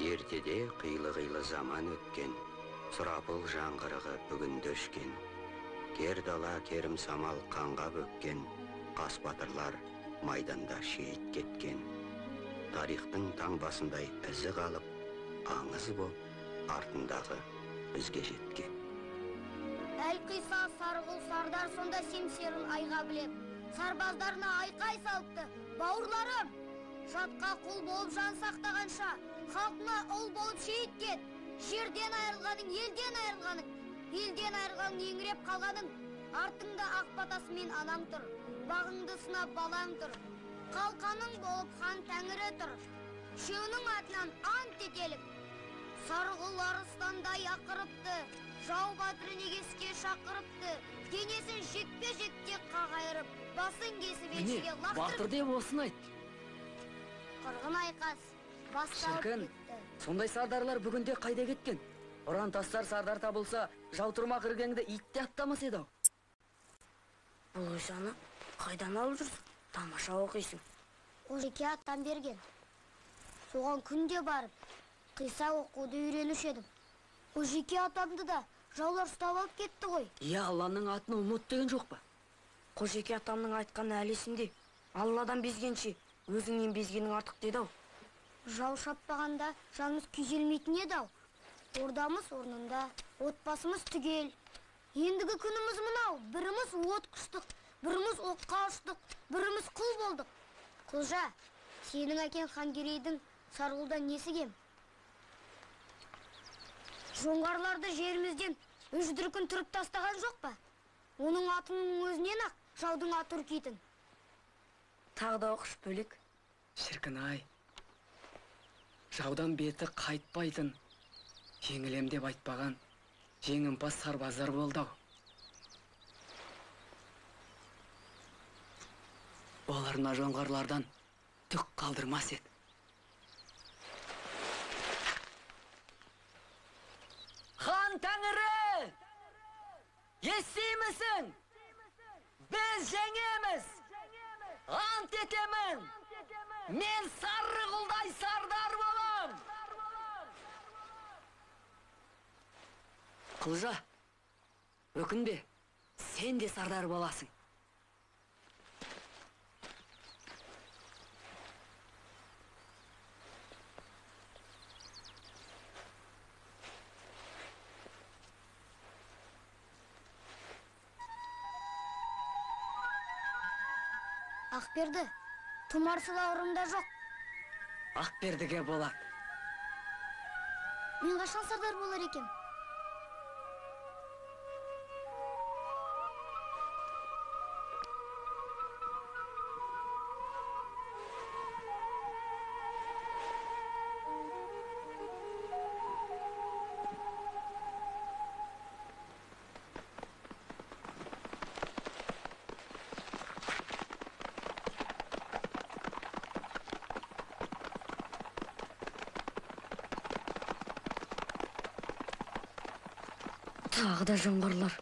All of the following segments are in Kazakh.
Ертеде қилы-қилы заман өткен, сұрапыл жаңғырығы бүгінде өшкен. Кер дала керім самал қанға бөккен, қас батырлар майданда шейіт кеткен. Тарихтың таңбасындай ізі қалып, аңыз боп, артындағы бізге жеткен. Әлқиса сарғыл сардар сонда семсерін айға білеп, сарбаздарына айқай салыпты: бауырларым, жатқа құл болып жан сақтағанша, халқына ұл болып шейіт кет. Жерден айырылғаның, елден айырылғаның еңіреп қалғаның, артыңда ақ батасымен анаң тұр, бағыңды сынап балаң тұр, қалқаның болып хан тәңірі тұр. Үшеуінің атынан ант етелік, сарғыл арыстандай ақырыпты, жау батырын егеске шақырыпты, денесін жекпе-жекте қағайырып, басын кесіп елшіге лақтырып. Батыр деп осын айт. Қырғын айқас басталып кетті. Сондай сардарлар бүгінде қайда кеткен? Ұран тастар сардар табылса, жау тұрмақ іргеңді итте аттамас еді-ау. Бұл ұшаны қайдан алып жүрсің? Тамаша оқисың. Қожеке аттан берген. Соған күнде барып, қиса оқуды үйренуші едім. Қожеке атамды да жаулар ұстап алып кетті ғой. Алланың атын ұмыт деген жоқ па? Қожеке атамның айтқаны әлі есімде. Алладан безгенше, өзіңнен безгенің артық деді-ау. Жау шаппағанда жанымыз күйзелмейтін еді-ау. Ордамыз орнында, отбасымыз түгел. Ендігі күніміз мынау: біріміз от құштық, біріміз оққа ұштық, біріміз құл болдық. Құлжа, сенің әкең Хангерейдің Сарғұлдан несі кем? Жоңғарларды жерімізден үждіркін түріп тастаған жоқ па? Оның атының өзінен ақ жаудың аты үркейтін. Тағы да оқыш бөлек. Шіркін-ай, жаудан беті қайтпайтын, жеңілем деп айтпаған жеңімпаз сарбаздар болды-ау. Оларына жоңғарлардан түк қалдырмас еді. Хан Тәңірі! Естимісің? Біз жеңеміз! Ант етемін! Мен Сарғұлдай сардар болам! Құлжа, өкінбе, сен де сардар боласың. Ақберді, тұмарсыла ұрымда жоқ. Ақбердіге болады. Мен қашан сардар болар екем? Тағы да жоңғарлар.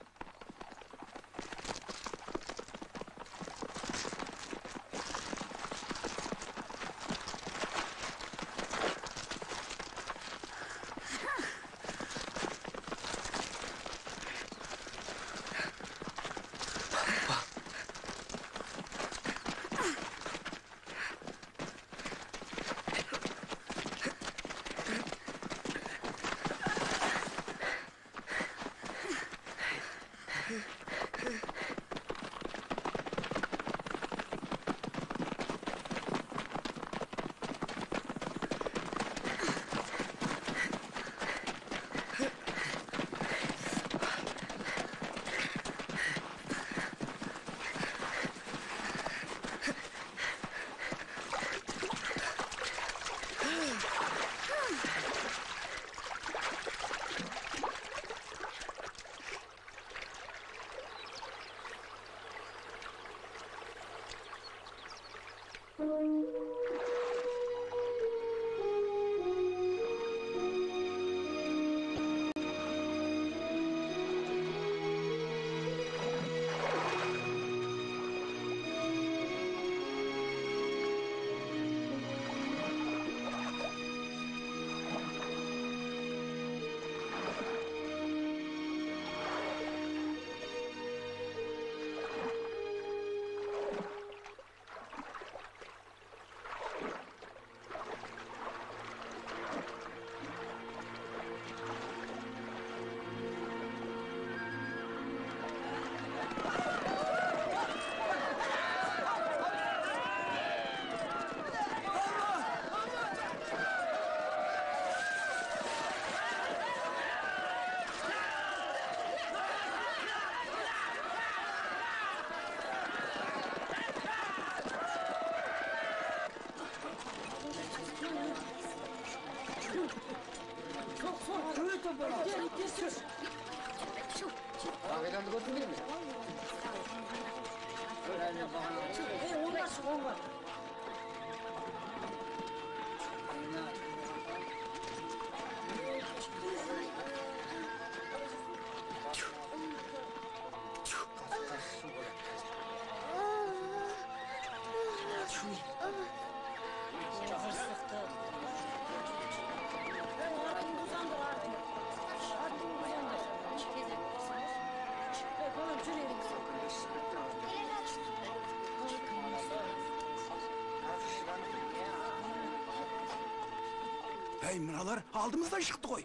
Hey, mınalar aldığımızdan çıktı koy.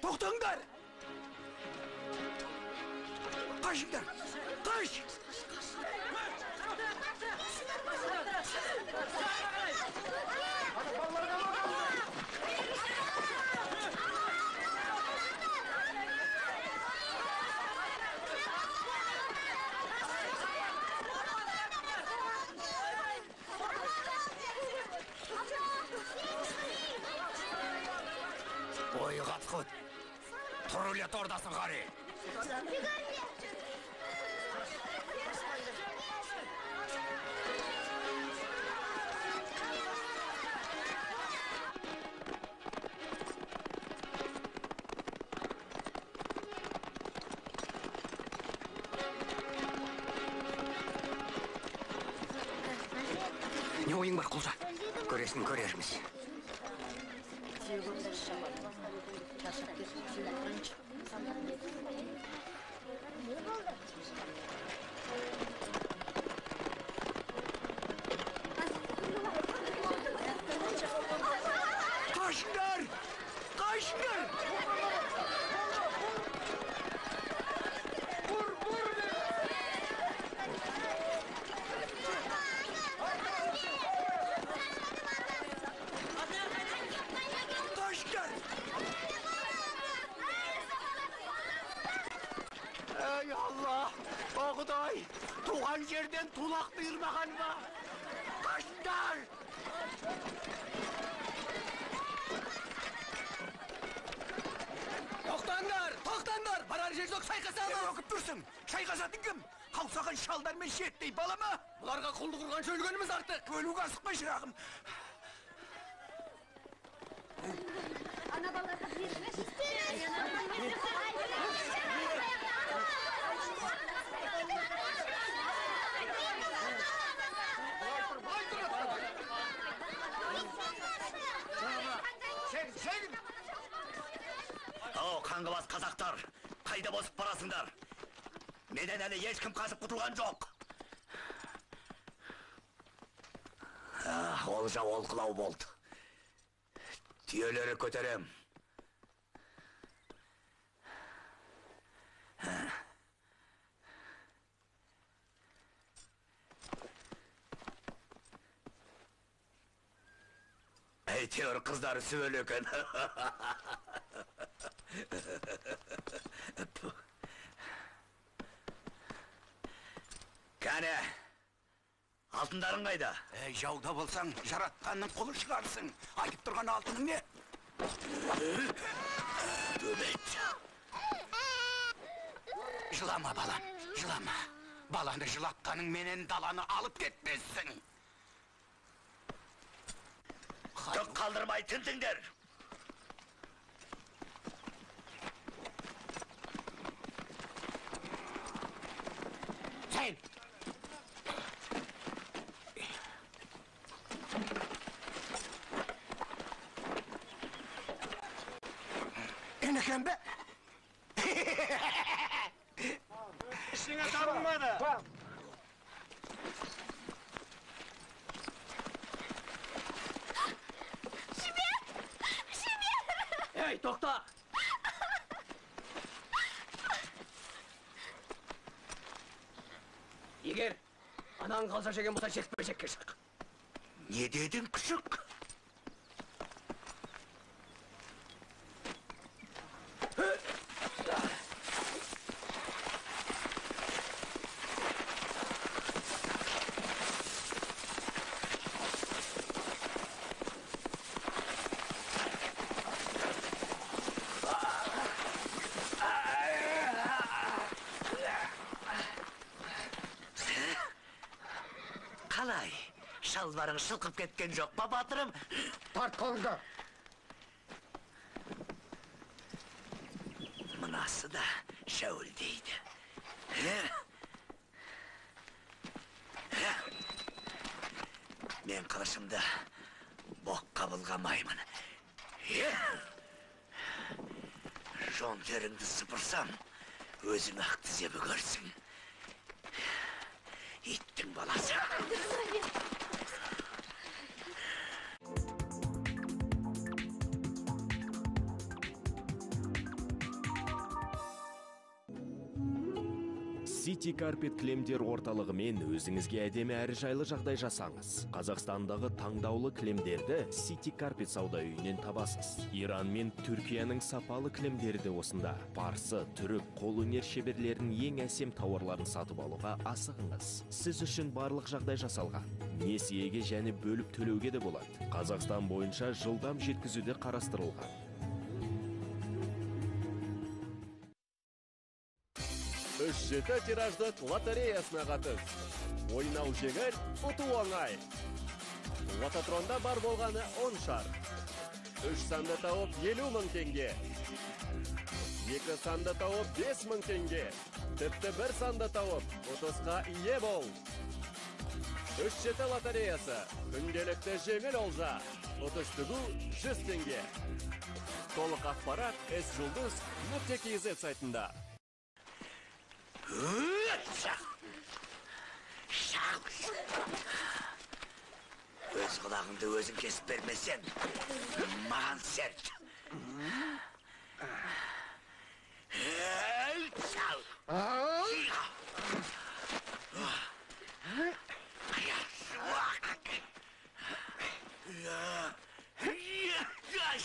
Toktağınlar. Kaçınlar. Kaç. Ой, қатқыт. Тұрылы тордасың қари. Не ойың бар, құлжа? Көресің, көрерміз. Kaçınlar. Kaçınlar. Kaçınlar. Ey Allah! O Kuday! Tuğan yerden tulak duyurmagan mı? Kaçınlar! Toktanglar! Toktanglar! Barar jer yok, şayqasa alın! Okып dursun! Şayqasatın kim? Қалсаған шалдар мен шеттей бала ма? Бұларға құлды құрғанша өлгеніміз артық! Өлуге асықпай шырағым! Ау, қаңғыбас қазақтар, қайда босып барасыңдар? Менен әлі ешкім қашып құтылған жоқ. Олжа олқылау болды. Түйелері көтерем. Әйтеуір қыздары сөйлі екен. Кәне, алтындарың қайда? Жауда болсаң, жаратқанның қолы шығарсың. Айтып тұрған алтының не? Төбет. Жылама, балам, жылама. Баланы жылатқаның менен даланы алып кетпессің. Түк қалдырмай тінтіңдер. Сен! Enekем be! İşine tanınmadı. Hey, tokta! Егер анаң қалса жеген болса жекпе-жекке шық. Не дедің, күшік? Қалай? Шалбарың шылқып кеткен жоқ па, батырым? Тарт қолыңды. Мынасы да шәуілдейді. Мен қылышымды боққа былғамаймын. Жон теріңді сыпырсам, өзің ақ тізебі көрсің. Иттің баласы. City Carpet кілемдер орталығымен өзіңізге әдемі әрі жайлы жағдай жасаңыз. Қазақстандағы таңдаулы кілемдерді City Carpet сауда үйінен табасыз. Иран мен Түркияның сапалы кілемдері де осында. Парсы, түрік, қолөнер шеберлерінің ең әсем тауарларын сатып алуға асығыңыз. Сіз үшін барлық жағдай жасалған. Несиеге және бөліп төлеуге де болады. Қазақстан бойынша жылдам жеткізуде қарастырылған. 3-7 тираждық лотереясына қатыс. Ойнау жеңіл, ұту оңай. Лототронда бар болғаны 10 шар. 3 санды тауып 50 мың теңге. 2 санды тауып 5 мың теңге. Тіпті 1 санды тауып 30-ға ие бол. 3-7 лотереясы. Күнделікті жеңіл олжа. Ұтыстығу 100 теңге. Толық ақпарат sjulduz.kz сайтында. Өз құлағыңды өзің кесіп бермесең, маған серт.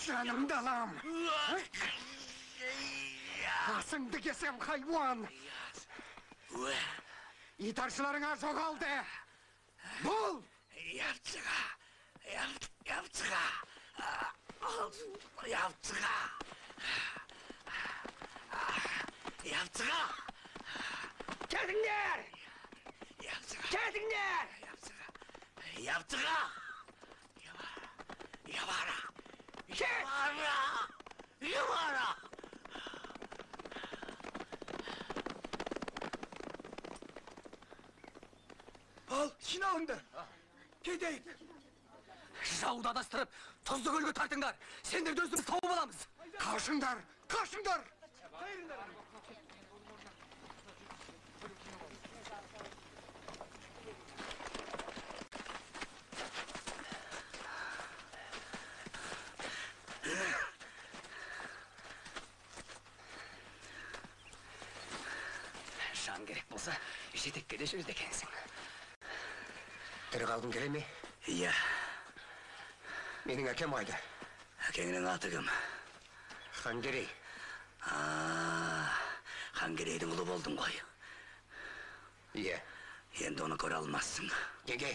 Жаным далам. Асыңды кесем хайуан. Итаршыларыңа жоғалды. Бұл! Yaptığa! Yaptığa! Kedinler! Kedinler! Yaptığa! Yavara! Ал, жиналыңдар. Кетейік. Жауды адастырып, тұзды көлге тартыңдар. Сендерді өзіміз тауып аламыз. Қашыңдар, қашыңдар. Жан керек болса, жетекке де жүрді екенсің. Тірі қалдың келе ме? Иә. Менің әкем қайда? Әкеңнің аты кім? Хангерей. Хангерейдің ұлы болдың ғой. Иә. Енді оны көре алмассың. Неге?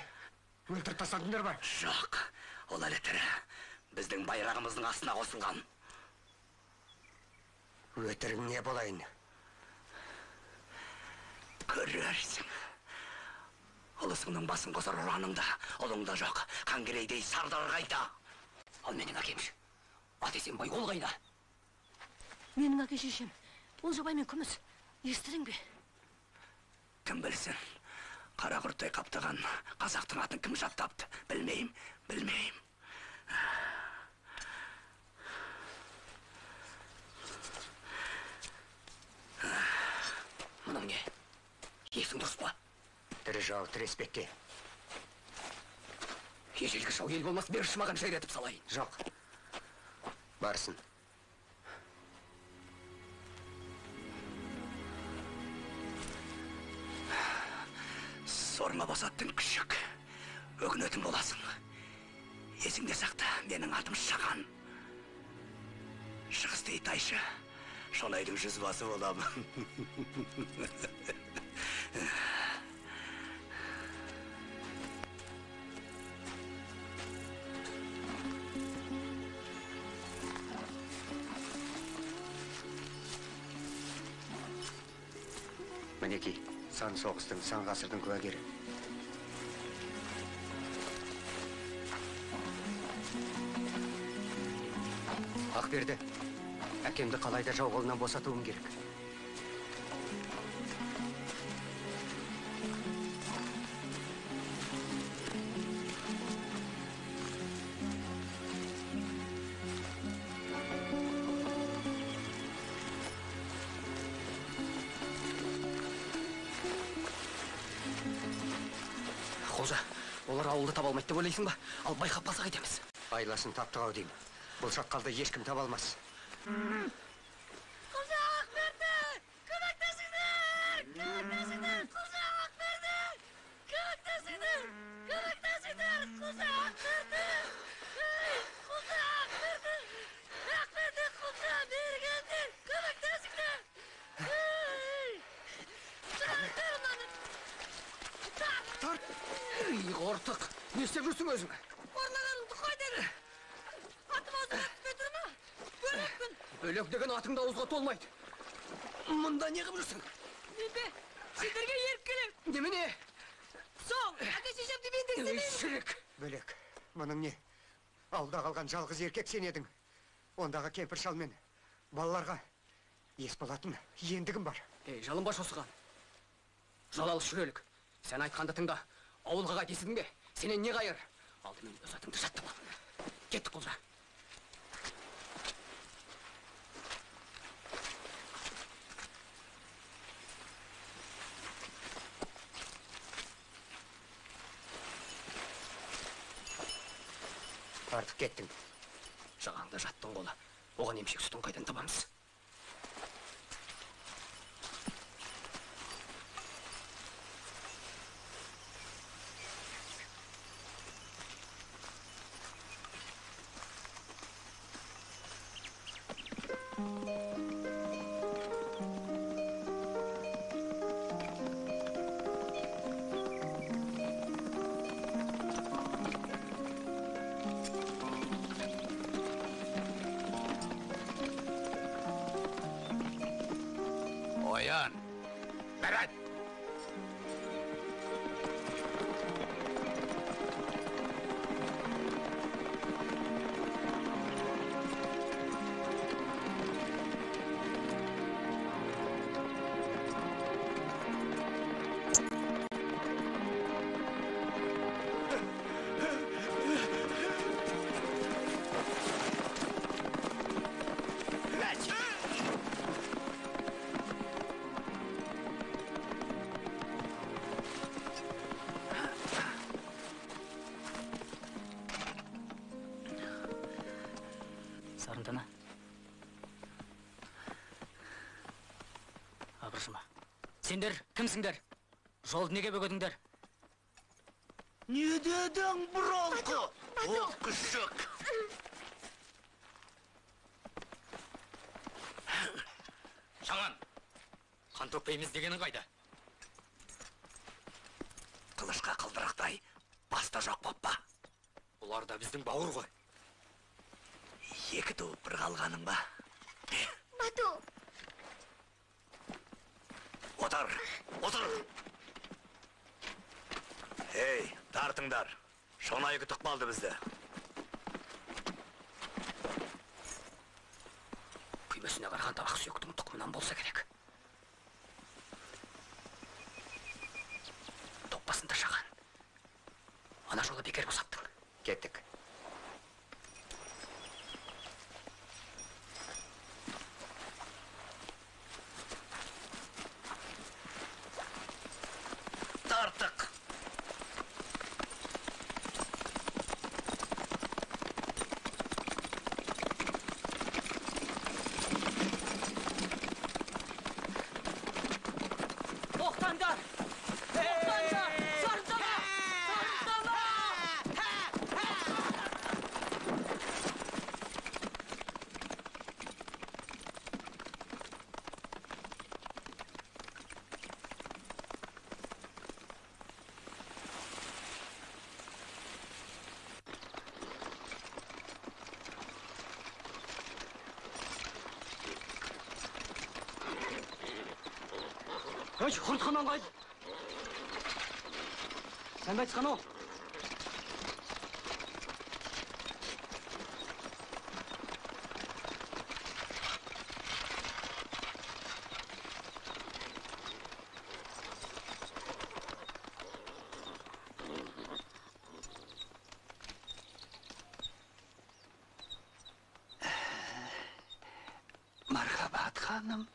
Өлтіріп тастадыңдар ба? Жоқ, ол әлі тірі. Біздің байрағымыздың астына қосылған. Өтірің не болайын? Көрерсің. Ұлысыңның басын қосар ұраныңда, ұлыңда жоқ. Хангерейдей сардар қайда? Ал менің әкемші. Атесенбай ол қайда? Менің әке шешем, Олжабай мен Күміс. Естідің бе? Кім білсін? Қара құрттай қаптаған қазақтың атын кім жаттапты? Білмейм. Мұның не? Есің дұрыс па? Тірі жау тіреспекке. Ежелгі жау ел болмас, берші маған жайратып салайын. Жоқ. Барсын. Сорма босаттың күшік. Өкінетін боласың. Есіңде сақта, менің атым Шаған. Шығысты Итайшы. Шонайдың жүзбасы боламын. Мінекей, сан соғыстың, сан ғасырдың куәгері. берді. Әкемді қалайда жау қолынан босатуым керек. Қожа, олар ауылды таба алмайды деп ойлайсың ба? Ал байқап қалса қайтеміз. Айласын таптық ау деймін. Бұл шатқалды ешкім таба алмас. Құлжа Ақберді! Көмектесіңдер! Көмектесіңдер! Құлжа Ақберді! Көмектесіңдер! Көмектесіңдер! Құлжа Ақберді! Құлжа Ақберді! Ақберді Құлжа бергендер! Көмектесіңдер! Шығарыңдар мынаны! Ортық, не істеп жүрсің өзің? Орнағанымды қой деді! Атым аузыма түспей тұр ма? Бөлекпін! Бөлек деген атың да ауызға толмайды. Мұнда не қып жүрсің? Неме? Сендерге еріп келем! Немене? Сол! Әке шешемді мен де істемеймін! Шірік! Бөлек, мұның не? Ауылда қалған жалғыз еркек сен едің. Ондағы кемпір шал мен балаларға ес болатын ендігім бар. Жалынбаш осыған. Жалал шүрелік. Сен айтқанды тыңда. Ауылға қайт, естідің бе? Сенен не қайыр? Алдымен өз атыңды жаттап ал. Кеттік Құлжа. Артық кеттің. Жағаңда жаттың қолы. Оған емшек сүтін қайдан табамыз? Оян! Бәрәт! Сарындана. Абыржыма. Сендер кімсіңдер? Жолды неге бөгедіңдер? Не дедің, бұралқы? Ол күшік! Шаман, қан төкпейміз дегені қайда? Қылышқа қылдырақтай баста жоқ боппа. Бұлар да біздің бауыр ғой. Екі туып бір қалғаның ба? Бату! Отыр, отыр! Ей, тартыңдар. Шонайы күтік қалды бізді. Күймесіне қараған табақ сүйектің тұқымынан болса керек. Топ басында шаған. Ана жолы бекер босаттың. Кеттік. Тартық! Тоқтаңдар! Тоқтаңдар! Сарындана! Сарындана! Ой, құртқаннан қайды. Сен қайтысқан ол? ханым.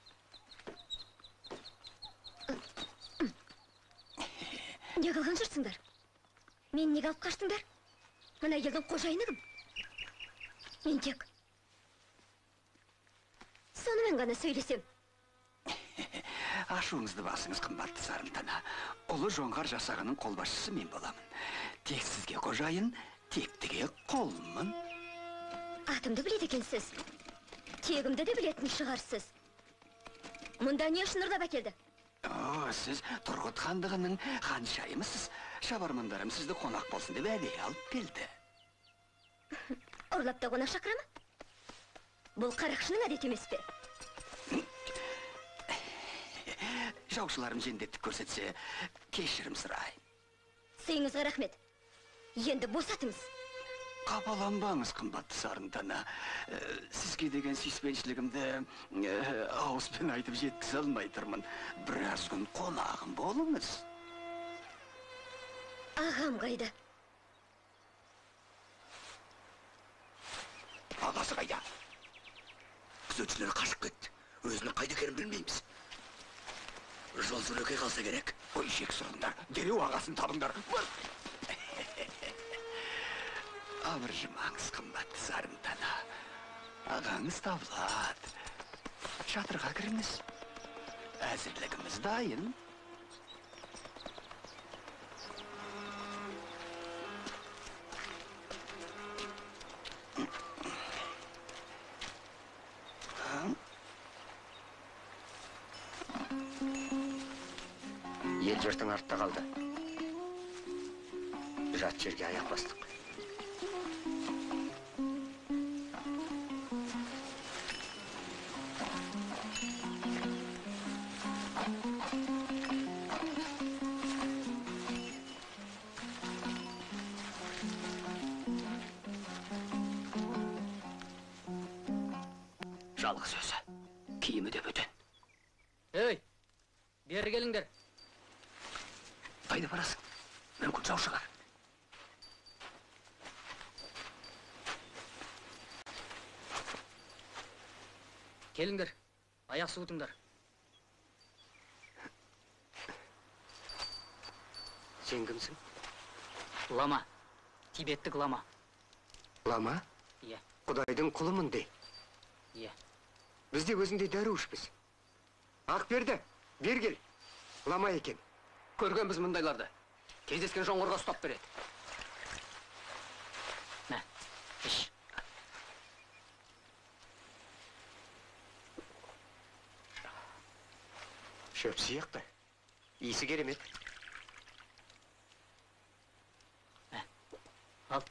Не қылған жүрсіңдер? Мен неге алып қаштыңдар? Мына елдің қожайыны кім? Мен тек сонымен ғана сөйлесем. Ашуыңызды басыңыз, қымбатты Сарымтана. Ұлы жоңғар жасағының қолбасшысы мен боламын. Тек сізге қожайын, тектіге қолмын. Атымды біледі екенсіз. Тегімді де білетін шығарсыз. Мұнда не үшін ұрдап әкелді? Сіз Тұрғыт хандығының ханшайымысыз. Шабармандарым сізді қонақ болсын деп әдейі алып келді. Ұрлап та қонақ шақыра ма? Бұл қарақшының әдеті емес пе? Жаушыларым жендеттік көрсетсе, кешірім сұрайын. Сыйыңызға рахмет. Енді босатыңыз. Қапаланбаңыз, қымбатты Сарымтана. Сізге деген сүйіспеншілігімді ауызбен айтып жеткізе алмай тұрмын. Біраз күн қонағым болыңыз. Ағам қайда? Ағасы қайда? Күзетшілер қашып кетті. Өзінің қайда екенін білмейміз. Жол жүрекке қалса керек. Ой, жек сұрыңдар. Дереу ағасын табыңдар. Абыржымаңыз, қымбатты Сарымтана. Ағаңыз табылады. Шатырға кіріңіз. Әзірлігіміз дайын. Ел жұртың артта қалды. Жат жерге аяқ бастық. Жалғыз өзі. Киімі де бөтен. Ей, бері келіңдер. Қайда барасың? Мүмкін жау шығар. Келіңдер, аяқ суытыңдар. Сен кімсің? Лама. Тибеттік лама. Лама? Иә, Құдайдың құлымын де. иә. Біз де өзіңдей дәруішпіз. Ақберді, бер кел. Лама екен. Көрген біз мұндайларды. Кездескен жоңғарға ұстап береді. Мә, іш. Шөп сияқты. Иісі керемет. Ал.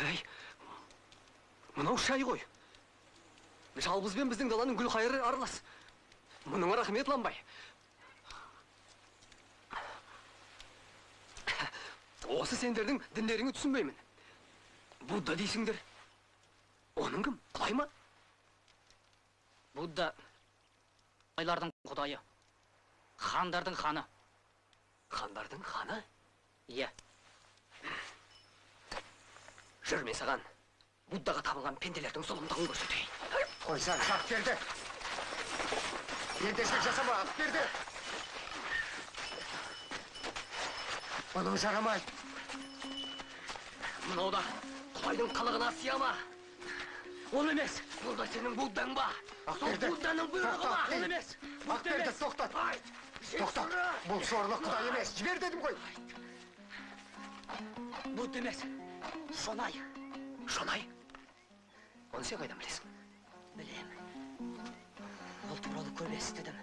Әй, мынау шай ғой. Жалбызбен біздің даланың гүл қайыры аралас. Мұның рахмет, Ламбай. Осы сендердің діндеріңі түсінбеймін. Будда дейсіңдер. Оның кім? Құдай ма? Будда құдайлардың құдайы. Хандардың ханы. Хандардың ханы? Иә. Жүрме саған. Буддаға табылған пенделердің зұлымдығын көрсетейін. Қойсаң, Ақберді. Ендешек жасама, Ақберді. Бұның жарамайды. Мынау да Құдайдың қылығына сияма. Ол емес. Бұл да сенің Буддаң ба? Ақберді. Будданың бұйрығы ма? Ол емес. Ақберді, тоқтат. Тоқтат. Бұл сорлы Құдай емес. Жібер дедім ғой. Будда емес. Шонай. Шонай? Оны сен қайдан білесің? Білем. Ол туралы көп естідім.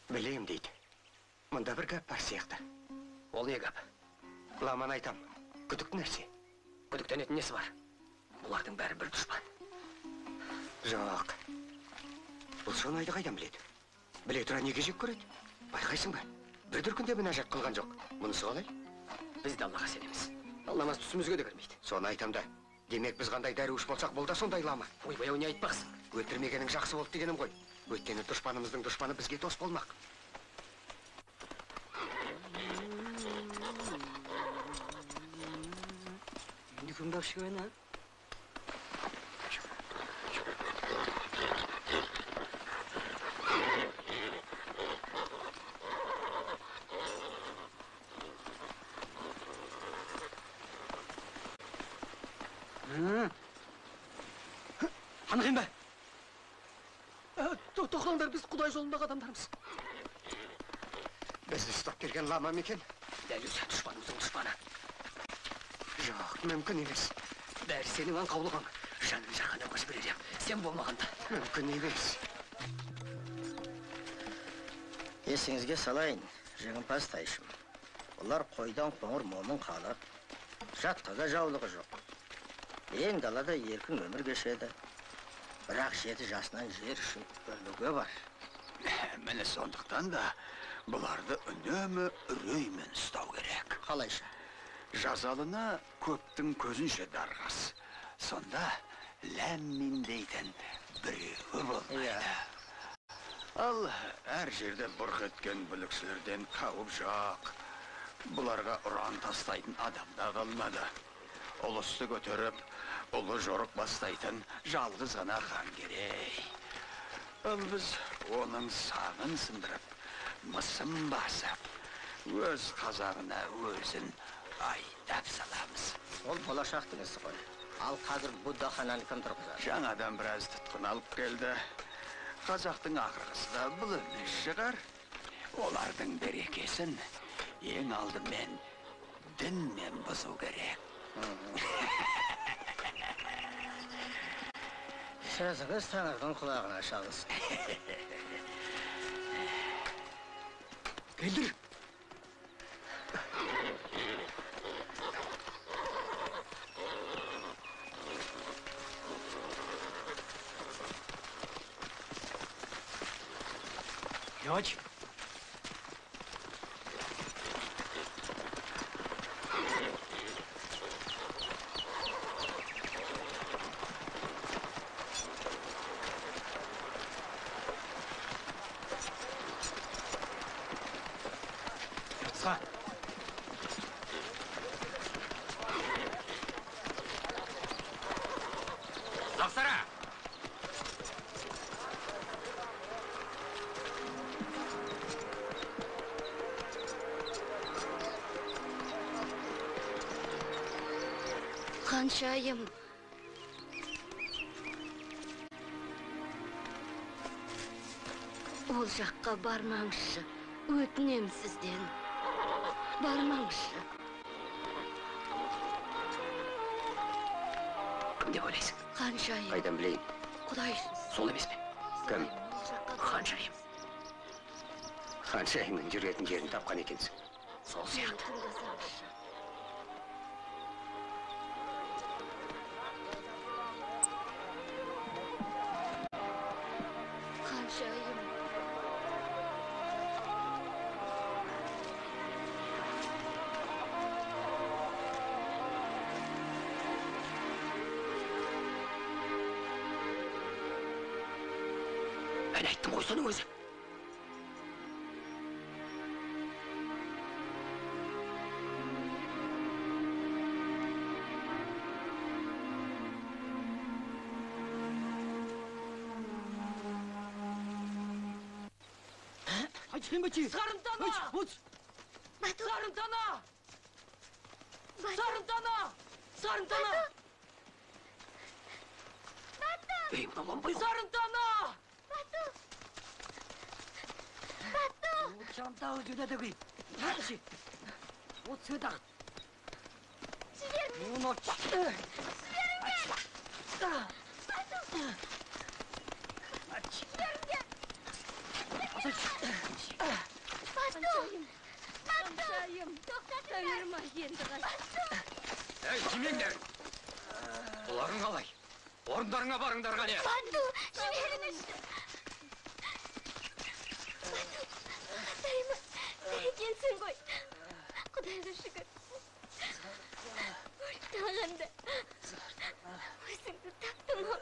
Білейм дейді. Мұнда бір гәп бар сияқты. Ол не гәп? Ламан айтам. Күдік нәрсе. Күдіктенетін несі бар? Бұлардың бәрі бір дұшпан. Жоқ. Бұл Шонайды қайдан біледі? Біле тұра неге жек көреді? Байқайсың ба? Bir дүркінде мінәжат қылған жоқ. Мұнысы қалай? Biz de Allah'a senemiz. Anlamaz түсімізге de кірмейді. Соны айтам да. Демек біз қандай дәруіш болсақ бол да сондай лама. Ойбай не айтпақсың? Өлтірмегенің жақсы болды дегенім ғой. Өйткені дұшпанымыздың дұшпаны бізге дос болмақ. Şimdi kimde şu ne? Анығын бе? Тоқтаңдар, біз Құдай жолындағы адамдармыз. Бізді ұстап келген лама ма екен? Дәл өзі дұшпанымыздың дұшпаны. Жоқ, мүмкін емес. Бәрі сенің аңқаулығың. Жанын жаһаннамға жіберер ем. Сен болмағанда. Мүмкін емес. Есіңізге салайын, жеңімпаз тайшым. Олар қойдан қоңыр момын қалап, жатқада жаулығы жоқ. Ең далада еркін өмір кешеді. Бірақ 7 жасынан жер үшін өлуге бар. Міне сондықтан да бұларды үнемі үреймен ұстау керек. Қалайша? Жазалына көптің көзінше дарғас. Сонда ләммин дейтін біреуі болмайды. Ал әр жерде бұрқ еткен бүлікшілерден қауіп жоқ. Бұларға ұран тастайтын адам да қалмады. Ұлысты көтеріп, ұлы жорық бастайтын жалғыз ғана хан керек. Ал біз оның сағын сындырып, мысын басып, өз қазағына өзін айдап саламыз. Ол болашақтың ісі ғой. Ал қазір Буддахананы кім тұрғызар? Жаңадан біраз тұтқын алып келді. Қазақтың ақырғысы да бұл емес шығар. Олардың берекесін ең алдымен дінмен бұзу керек. Сөзіңіз Тәңірдің құлағына шалсын. Келдір. Yoç. Yatsa. Aksara. Ханшайым. Ол жаққа бармаңызшы. Өтінем сізден. Бармаңызшы. Кім деп ойлайсың? Ханшайым. Қайдан білейін? Құдай үшін. Сол емес пе? Кім? Ханшайым. Ханшайымның жүретін жерін тапқан екенсің. Сол сияқты. Тыңдасаңызшы. Ханшайым. Ben ayттым ғой соның өзі. Sarıntana! Sarıntana! Sarıntana! Sarıntana! Ey ulan lan bayıl. Sarıntana! Batu! Batu! Çanta ucuna da koyayım. Hadi. O sıda. Жіберіңдер! Onu Жіберіңдер! Ханшайым! Тоқтатыңдар! Айырма енді Ей, тимеңдер! Бұларың қалай? Орындарыңа барыңдар қане! Бату! Жіберіңізші! Бату! Атайыма! екенсің ғой. Құдайға шүкір. Өлтағанда өзіңді таптым ау.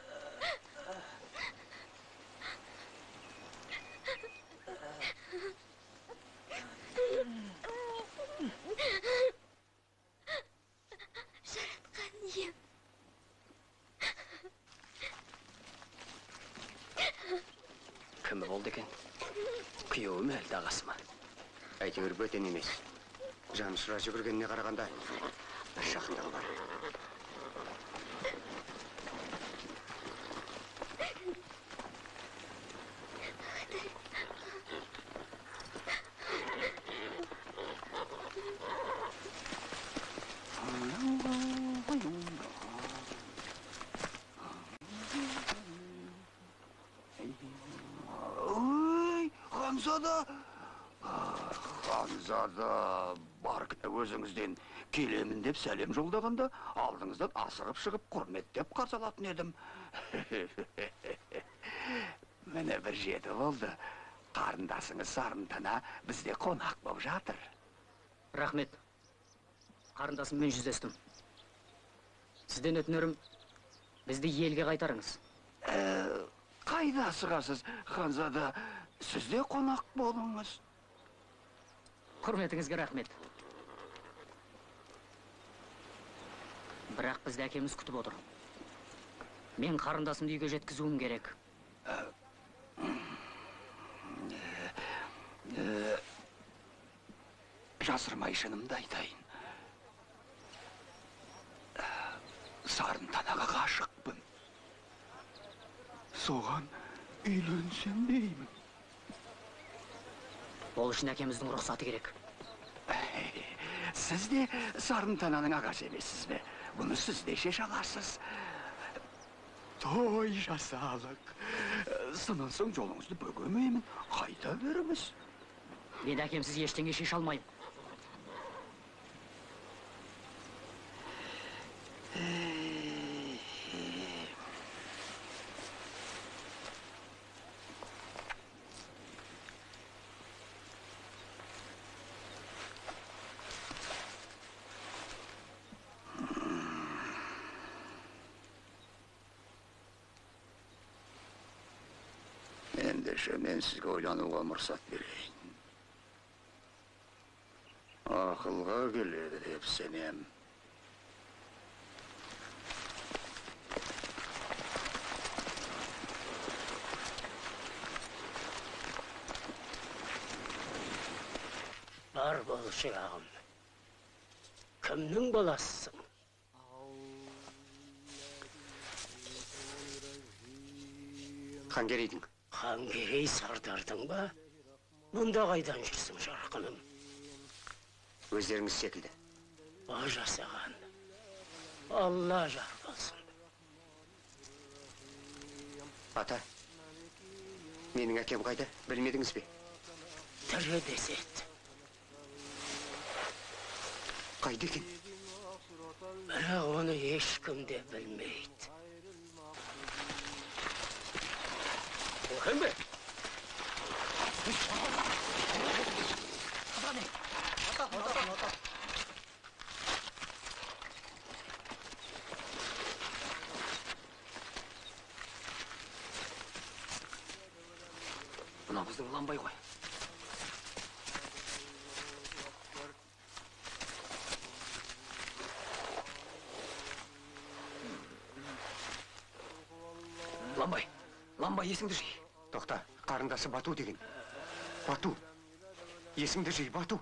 Жаратқан ием. Кімі болды екен? Күйеуі ме әлде ағасы ма? Әйтеуір бөтен емес. Жан ұшыра жүгіргеніне қарағанда бір жақындығы бар. Ханзада бар өзіңізден келемін деп сәлем жолдағанда алдыңыздан асығып шығып құрметтеп қарсы алатын едім. Міне бір жеті болды. Қарындасыңыз Сарынтана бізде қонақ болып жатыр. Рахмет. Қарындасыммен жүздестім. Сізден өтінерім, бізді елге қайтарыңыз. Қайда асығасыз, Ханзада? Сізде қонақ болыңыз. Құрметіңізге рахмет. Бірақ бізді әкеміз күтіп отыр. Мен қарындасымды үйге жеткізуім керек. Жасырмай шынымды айтайын. Сарынтанаға ғашықпын. Соған үйленсем деймін. Ол үшін әкеміздің рұқсаты керек. Сіз де Сарынтананың ағасы емессіз бе? Бұны сіз де шеше аласыз. Той жасалық. Сонан соң жолыңызды бөгемеймін. Қайта беріңіз. Мен әкемсіз ештеңе шеше алмаймын. Ендеше мен сізге ойлануға мұрсат берейін. Ақылға келеді деп сенем. Бар бол шырағым. Кімнің баласысың? Хангерейдің. Хангерей Сардардың ба? Мұнда қайдан жүрсің, жарқыным? Өздеріңіз секілді. О жасаған. Алла жар болсын. Ата, менің әкем қайда? Білмедіңіз бе? Тірі десет. Қайда екен? Бірақ оны ешкім де білмейді. Кім бе? Мына біздің Ламбай ғой. Ламбай, есіңді жи. Тоқта, қарындасы Бату деген. Бату. Есіңді жи, Бату.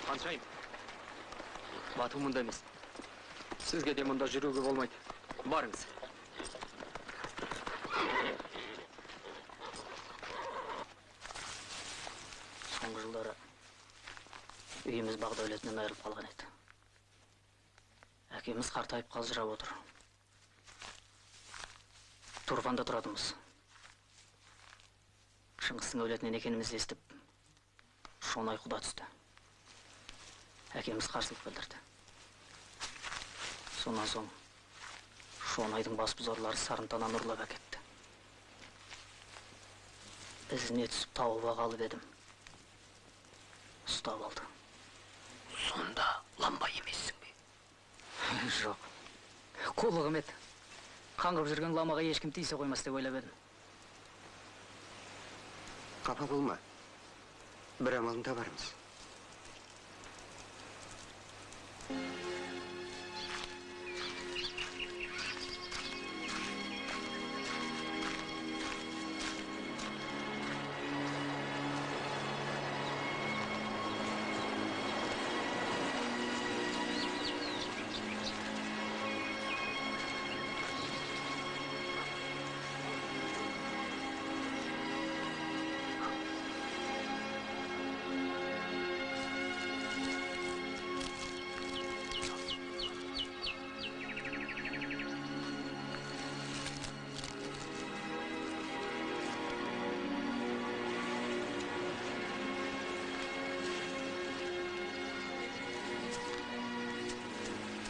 Ханшайым, бату мұнда емес. Сізге де мұнда жүруге болмайды. Барыңыз. Соңғы жылдары үйіміз бақ дәулетінен айырылып қалған еді. Әкеміз қартайып қалжырап отыр. Турфанда тұратымыз. Шыңғыстың өлетінен екенімізді естіп, Шонай құда түсті. Әкеміз қарсылық білдірді. Сонан соң Шонайдың бас бұзарлары Сарынтанан ұрлап әкетті. Ізіне түсіп тауып қалып едім. Ұстап алды. Сонда ламба емессің бе? Жоқ. Қулығым еді. Қаңғып жүрген ламаға ешкім тиісе қоймас деп ойлап едім. Қапа болма. Бір амалын табармыз.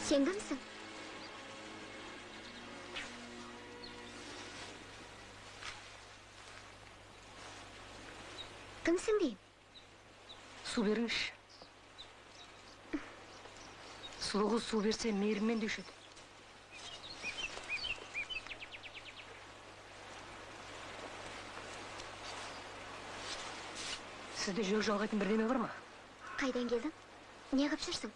Сен кімсің? Кімсің дейм? Су беріңізші. Сұлу қыз су берсе мейіріммен де ішеді. Сізде жүрек жалғайтын бірдеме бар ма? Қайдан келдің? Не қып жүрсің?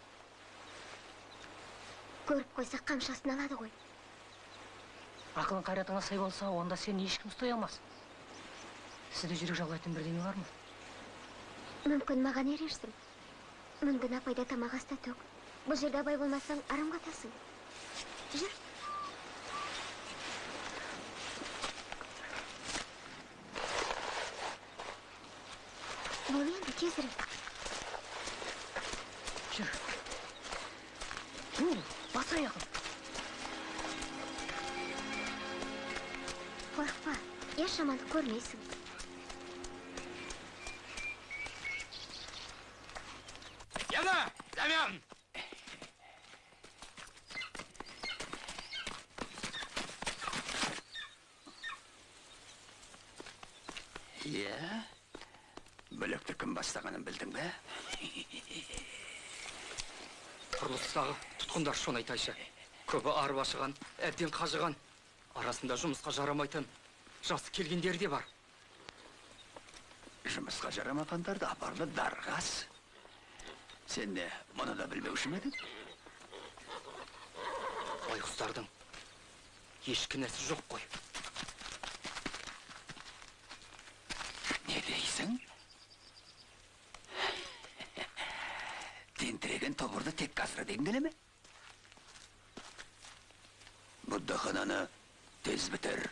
Көріп қойса қамшасын алады ғой. Ақылың қайратыңа сай болса, онда сен ешкім ұстай алмас. Сізде жүрек жалғайтын бірдеме бар ма? Мүмкін маған ерерсің. Мүмкін апайда тамақ аста төк. Бұл жерде абай болмасаң, арам қатасың. Жүр. Бол енді тезірек. Жүр. Бас аяғым. Қорқпа, еш жамандық көрмейсің. Яна, Дамян! Бүлікті кім бастағанын білдің бе? Құрылыстағы тұтқындар Шонай тайшы. Көбі арып ашыған, әбден қажыған. Арасында жұмысқа жарамайтын жасы келгендері де бар. Жұмысқа жарамағандарды апарлы дарғас. Сен де мұны да білмеуші ме едің? Байғұстардың еш кінәсі жоқ қой. Не дейсің? Тентіреген тобырды тек қасыра деген келе ме? Бұддақананы тез бітір.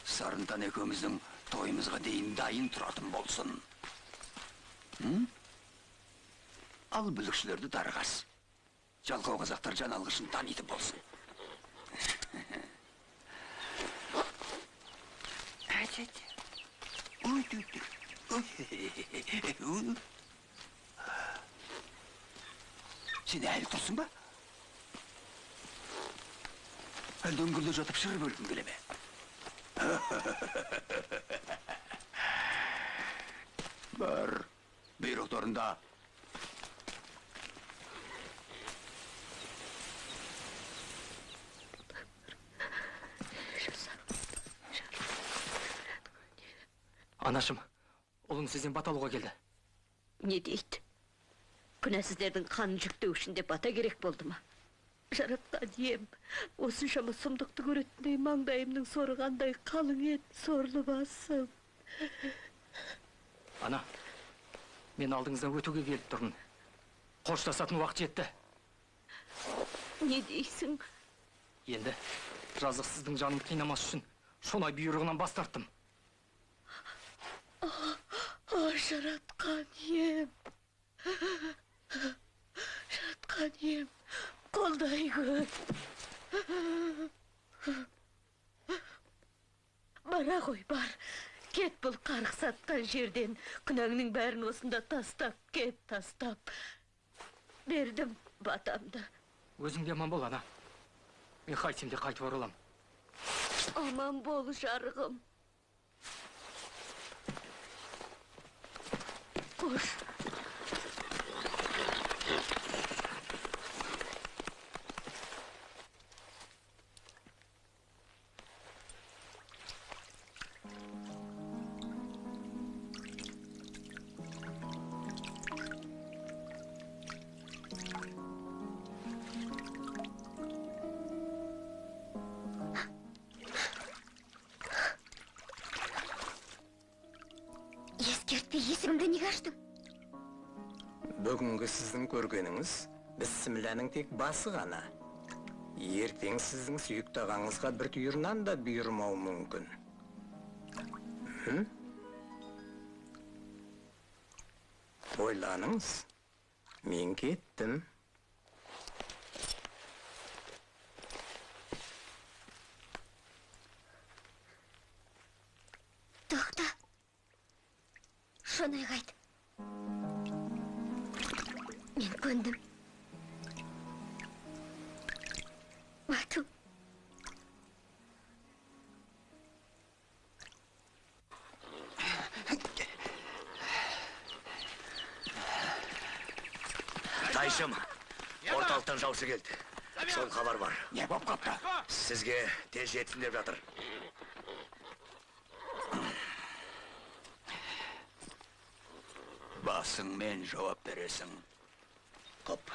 Сарынтан екеуміздің тойымызға дейін дайын тұратын болсын. Ал бүлікшілерді дарғас. Жалқау қазақтар жан алғышын танитын болсын. Сен әлі тұрсың ба? Әлді үңгірде жатып шырып өлгің келе ме? Бар, бұйрықтарында. Анашым, ұлың сізден бата алуға келді. Не дейді? Күнәсіздердің қанын жүктеу үшін де бата керек болды ма? Жаратқан ем, осыншама сұмдықты көретіндей маңдайымның сорығандай қалың ет, сорлы басым. Ана, мен алдыңыздан өтуге келіп тұрмын. Қоштасатын уақыт жетті. Не дейсің? Енді жазық сіздің жанын қинамас үшін Шонай бұйрығынан бас тарттым. Жаратқан ем. Жаратқан ем. Қолдай көр. Бара ғой, бар. Кет бұл қарық сатқан жерден. Күнәңнің бәрін осында тастап, кет тастап. Бердім батамды. Өзің де аман бол, ана. Мен қайтсем де қайтып оралам. Аман бол, жарығым. Қош. Есігімді неге аштың? Бүгінгі сіздің көргеніңіз бісмілләнің тек басы ғана. Ертең сіздің сүйікті ағаңызға бір түйір нан да бұйырмауы мүмкін. Ойланыңыз, мен кеттім. Тоқта. Шонай қайт. Мен көндім. Бату. Тайшым, орталықтан жаушы келді. Сол хабар бар. Не боп қапты? Сізге тез жетсін деп жатыр. Басыңмен жауап бересің. Қоп.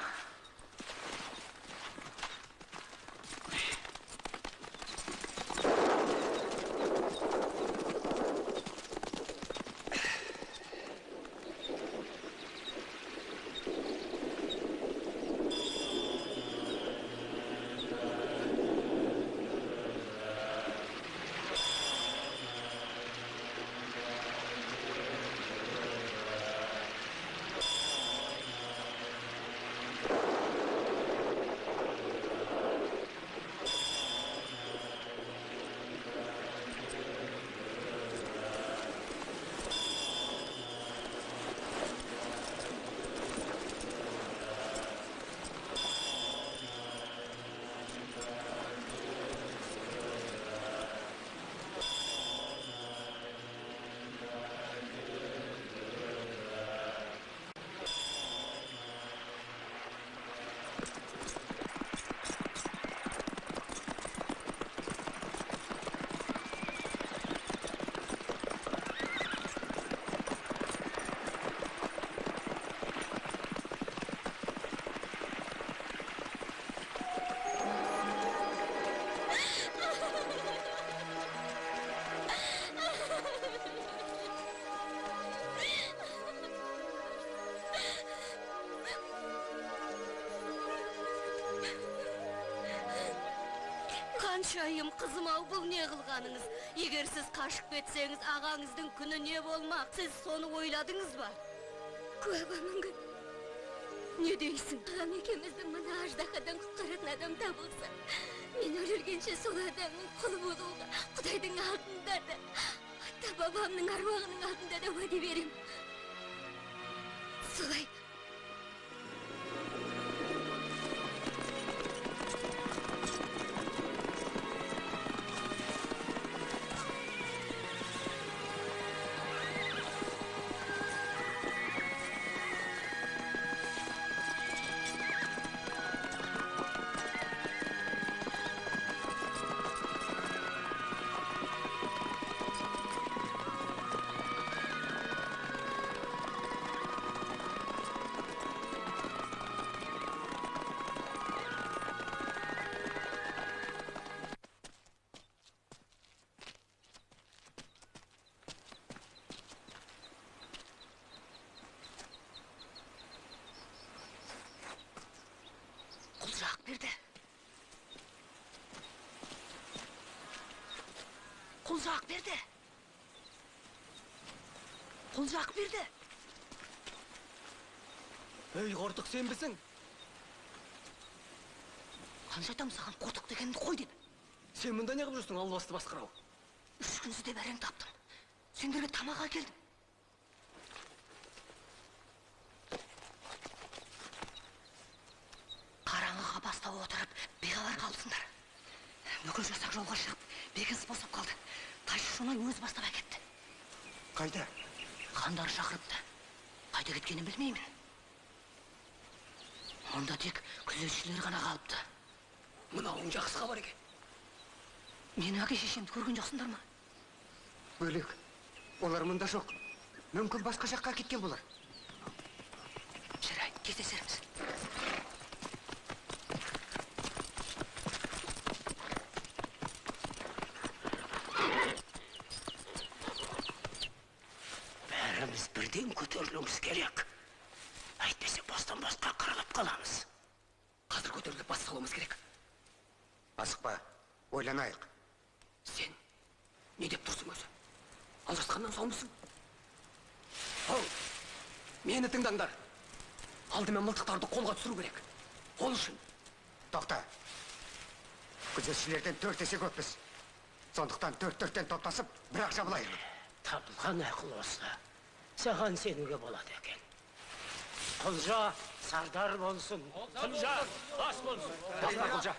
Қаншайым қызым-ау, бұл не қылғаныңыз? Егер сіз қашып кетсеңіз, ағаңыздың күні не болмақ? Сіз соны ойладыңыз ба? Куәға мүмкін. Не дейсің? Ағам екеуміздің мына аждахадан құтқаратын адам табылса, мен өлгенше сол адамның құлы болуға Құдайдың алдында да, hatta бабамның аруағының алдында да уәде берем. Солай. берді. Құлжақ берді. Құлжақ берді. Ей, қортық сен бісің? Қанша айтамын саған қортық дегенімді қой деп. Сен мұнда не қылып жүрсің, албасты басқарау? 3 күн іздеп әрең таптым. Сендерге тамақ әкелдім. Қараңғыға бастап отырып, бейхабар қалыпсыңдар. Бүкіл жасақ жолға шығып, бекініс босап қалды. Тайшы Шонай өз бастап әкетті. Қайда? Хандары шақырыпты. Қайда кеткенін білмеймін. Онда тек күзетшілер ғана қалыпты. Мынауың жақсы хабар екен. Менің әке шешемді көрген жоқсыңдар ма? Бөлек. Олар мұнда жоқ. Мүмкін басқа жаққа кеткен болар. Жарайды, кездесерміз. Бәріміз бірден көтерілуіміз керек. Әйтпесе бастан басқа қырылып қаламыз. Қазір көтеріліп бас салуымыз керек. Асықпа, ойланайық. Сен не деп тұрсың өзі? Алжасқаннан саумысың? Ал, мені тыңдаңдар. Алдымен мылтықтарды қолға түсіру керек. Ол үшін. Тоқта. Күзетшілерден 4 есе көппіз. Сондықтан 4-4-тен топтасып, бірақ жабылайық. Табылған ақыл осы. Саған сенуге болады екен. Құлжа, сардар болсын. Құлжа, бас болсын. Басына Құлжа.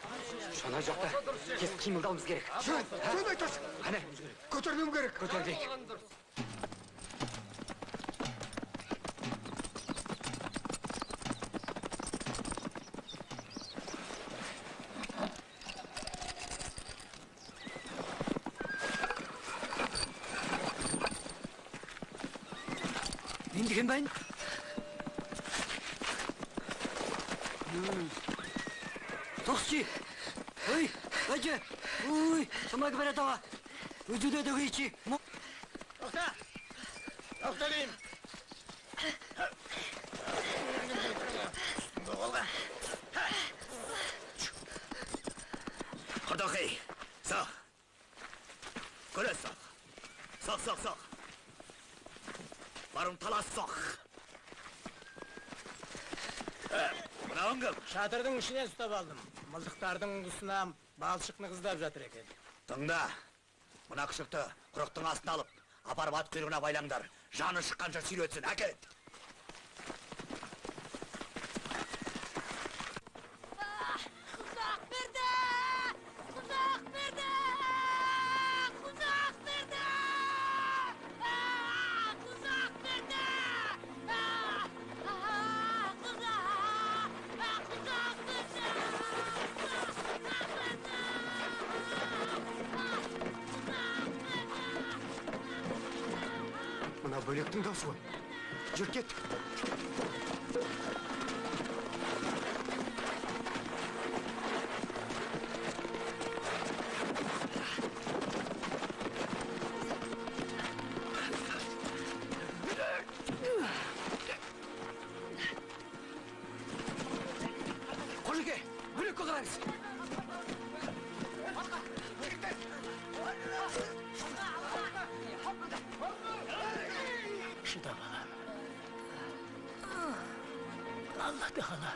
Шонай жоқта. Тез қимылдауымыз керек. Жөн айтасың. Қане, Көтерілуім керек. көтерілейік. Мен деген байын? Тоқшы! Ой, әже! Ой, сама говоря дава! Өзуде де ғейчі! Тоқта! Тоқта дейім! Құрдақи, сақ! Көрес сақ! Сақ, сақ, сақ! Барым талас соқ. Мынауың кім? Шатырдың ішінен ұстап алдым. Мылтықтардың ұсына балшықны қыздап жатыр екен. Тыңда, мына күшікті құрықтың астына алып, апарып ат құйрығына байлаңдар. Жаны шыққанша сүйретсін, әкет. Құлжақ берді! Құлжақ берді! Құлжақ берді! Құлжақ берді! Құлжақ берді! Мына бөлектің даусы ғой. Жүр кет. Қожеке, бөлекке қараңыз. Шыда балам. Алла тағала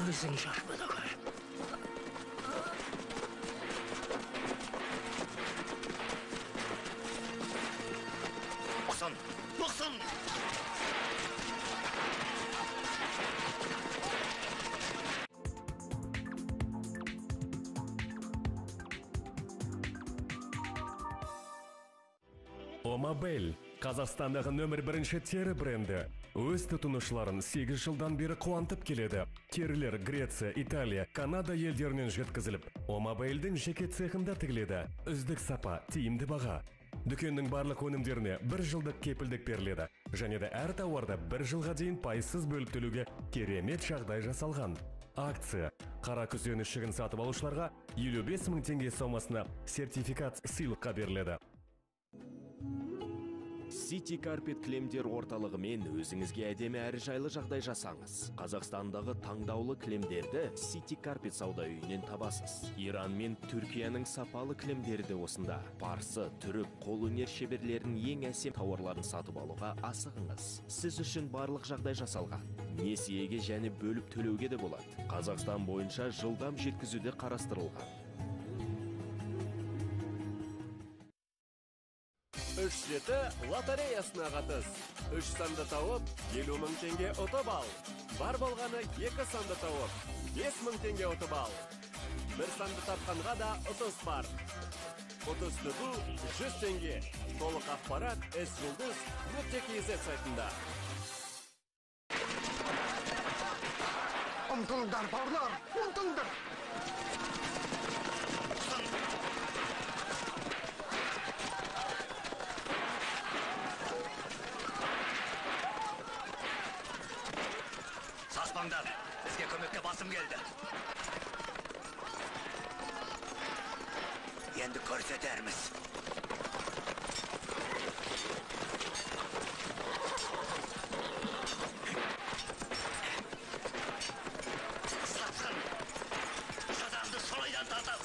өзің шашпады көр. Бұқсын, бұқсын! Омабель, Қазақстандағы нөмір 1 тері бренді. Өз тұтынушыларын 8 жылдан бері қуантып келеді. Терілер Греция, Италия, Канада елдерінен жеткізіліп, Омабельдің жеке цехында тігіледі. Үздік сапа, тиімді баға. Дүкеннің барлық өнімдеріне 1 жылдық кепілдік беріледі. Және де әр тауарды 1 жылға дейін пайызсыз бөліп төлеуге керемет жағдай жасалған. Акция. Қара күзен ішігін сатып алушыларға 55 мың теңге сомасына сертификат сыйлыққа беріледі. City Carpet кілемдер орталығымен өзіңізге әдемі әрі жайлы жағдай жасаңыз. Қазақстандағы таңдаулы кілемдерді City Carpet сауда үйінен табасыз. Иран мен Түркияның сапалы кілемдері де осында. Парсы, түрік, қолөнер шеберлерінің ең әсем тауарларын сатып алуға асығыңыз. Сіз үшін барлық жағдай жасалған. Несиеге және бөліп төлеуге де болады. Қазақстан бойынша жылдам жеткізуде қарастырылған. 3-7 лотереясына қатыс. 3 санды тауып, 50 мың теңге ұтып ал. Бар болғаны 2 санды тауып, 5 мың теңге ұтып ал. 1 санды тапқанға да ұтыс бар. Ұтыс түбу 100 теңге. Толық ақпарат S-Жұлдыз.kz сайтында. Ұмтылыңдар, бауырлар, ұмтылыңдар. Саспаңдар, бізге көмекке басым келді. Енді көрсетерміз. Сатқын, жазамды солайдан тартасың.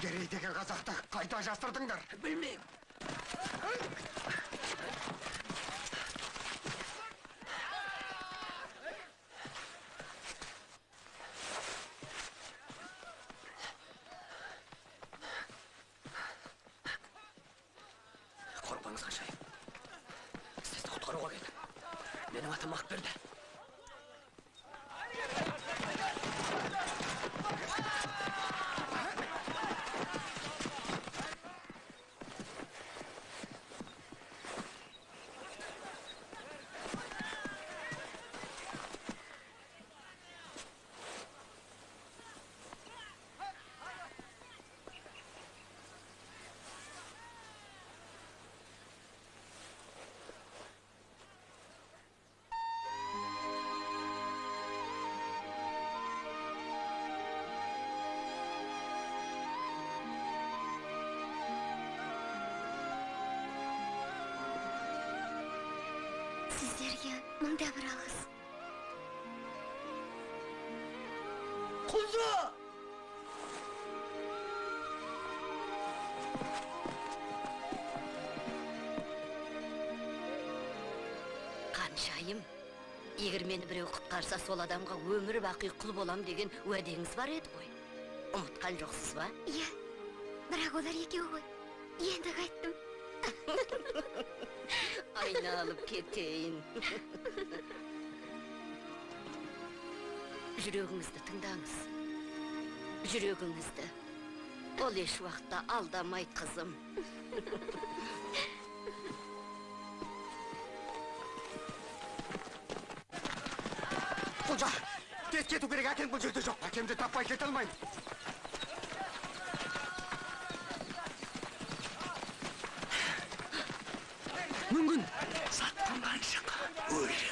Герей деген қазақты қайта жастырдыңдар? Білмейм. Қорқпаңыз қашайын. Сізді құтқаруға келдім. Менің атым Ақберді. Сіздерге мыңда бір алғыс. Құлжа! Қаншайым, егер мені біреу құтқарса, сол адамға өмір бақи құл болам деген уәдеңіз бар еді ғой. Ұмытқан жоқсыз ба? Иә, бірақ олар екеу ғой. Енді қайттым. Айналып кетейін. Жүрегіңізді тыңдаңыз. Жүрегіңізді. Ол еш уақытта алдамайды, қызым. Құлжа, тез кету керек, әкем бұл жерде жоқ. Әкемді таппай кете алмайым. Мүмкін. Сатқыннан шық, өлі.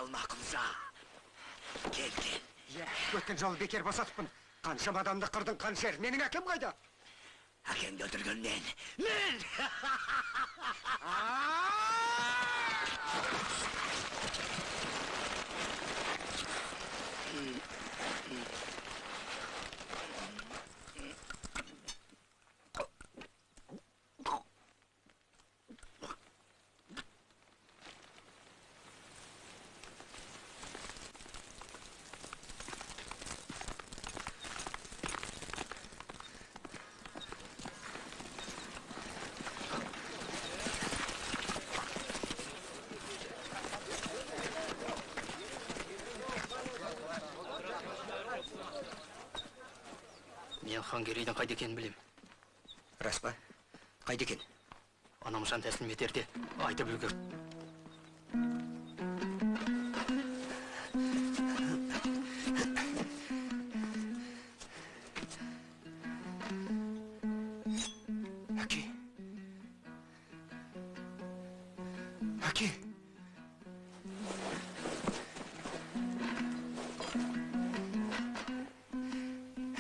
ал Мақұлжа. Кел. Өткен жолы бекер босатыппын. Қаншама адамды қырдың қаншер. Менің әкем қайда? Әкеңді өлтірген мен! Мен Хангерейдің қайда екенін білем. Рас па? Қайда екен? Анам жан тәсілім етерде айтып үлгер.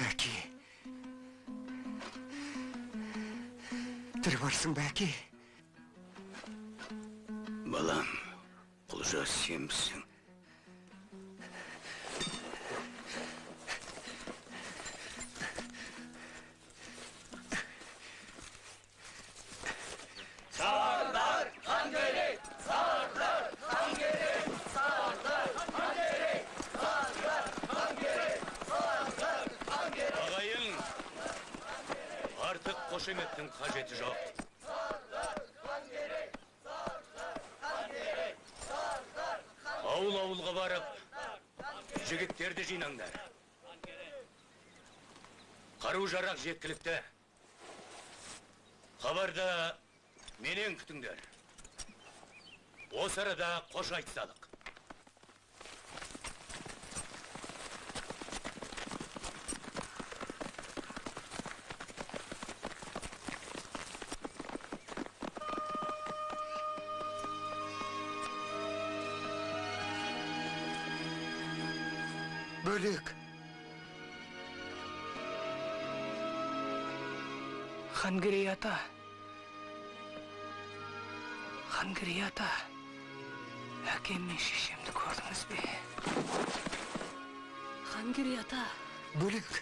Әке! Тірі барсың ба, әке? Балам, Құлжа сенбісің. Сардар, хан керек! Сардар, хан керек! Сардар, хан керек! Сардар, хан керек! Сардар, хан керек! Ағайын, артық қошеметтің қажеті жоқ. Ауыл-ауылға барып, жігіттерді жинаңдар. Қару-жарақ жеткілікті. Хабарда менен күтіңдер. Осы арада қош айтсалық. Бөлек. Хангерей ата. Хангерей ата. Әкем мен шешемді көрдіңіз бе? Хангерей ата. Бөлек.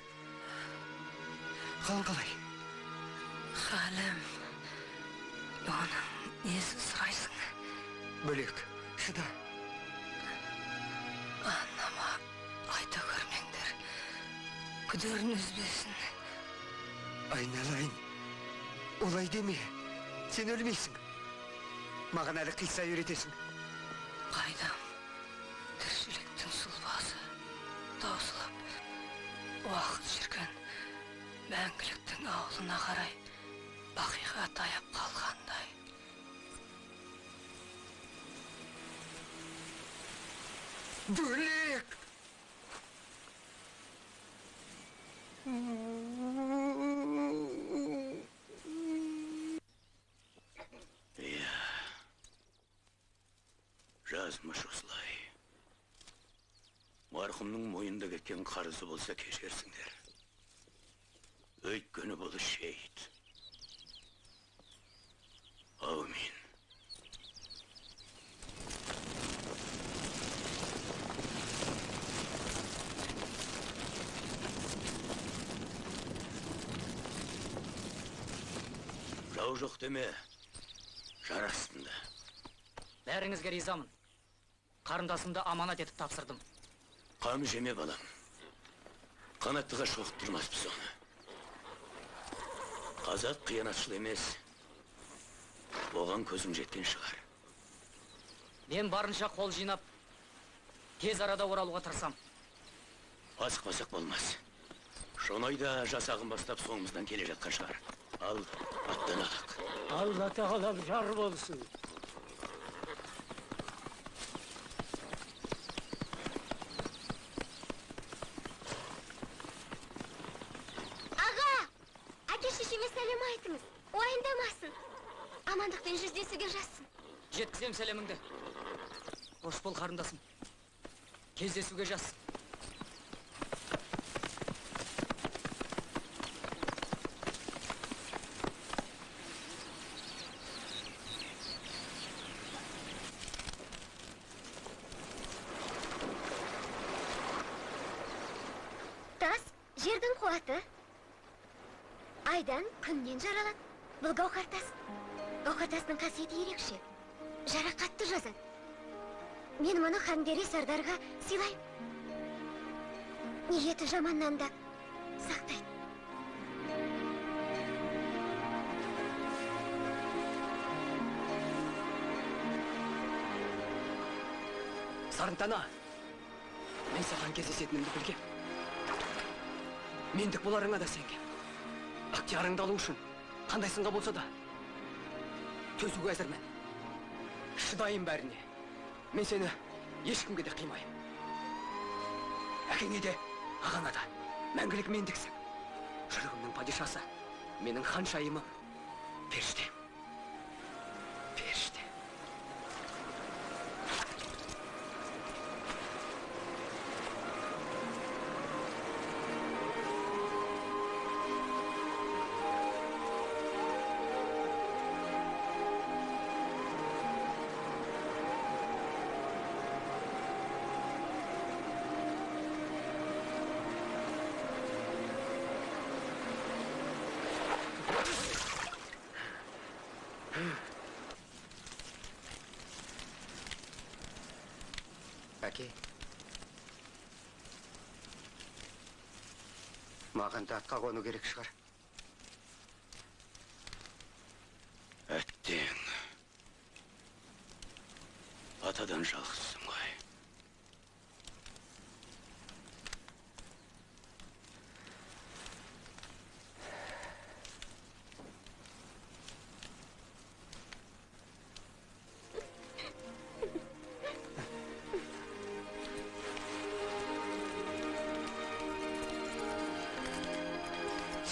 Қалың қалай? Халім. Оның несін сұрайсың? Бөлек. Шыда. Анама айта көрмеңдер. Күдерін үзбесін. Айналайын. Олай деме. Сен өлмейсің. Маған әлі қиса үйретесің. Қайдам. Тіршіліктің сұлбасы таусылып, уақыт жүрген мәңгіліктің ауылына қарай бақиға таяп қалғандай. Бөлек! Жазмыш осылай. Марқұмның мойында кеткен қарызы болса кешерсіңдер. Өйткені бұл шейіт. Аумин. Жау жоқ деме, жар астында. Бәріңізге ризамын. Қарындасымды аманат етіп тапсырдым. Қам жеме балам. Қанаттыға шоқтырмаспыз оны. Қазақ қиянатшыл емес. Оған көзім жеткен шығар. Мен барынша қол жинап, тез арада оралуға тырысам. Асықпасақ болмас. Шонайда жасағын бастап соңымыздан келе жатқан шығар. Ал, аттаналық. Алла тағалам жар болсын. Аға! Әке-шешеме сәлем айтыңыз. Уайымдамасын. Амандықпен жүздесуге жазсын. Жеткізем сәлеміңді. Қош бол қарындасым. Кездесуге жаз. Тас жердің қуаты. Айдан күннен жаралады. Бұл гауһар тас. Гауһар тасының қасиеті ерекше. Жарақатты жазады. Мен мұны хангери сардарға сыйлаймын. Ниеті жаманнан да сақтайды. Сарынтана, мен саған кездесетінімді білгем. Мендік боларыңа да сенген. Ықтиярыңды алу үшін қандай сынға болса да төзуге әзірмін. Шыдайын бәріне. Мен сені ешкімге де қимайым. Әкеңе де, ағаңа да мәңгілік мендіксің. Жүрегімнің падишасы, менің ханшайымым, періштем. Періште. Әке. Маған да атқа қону керек шығар. Әттең. Атадан жалғызсың ғой.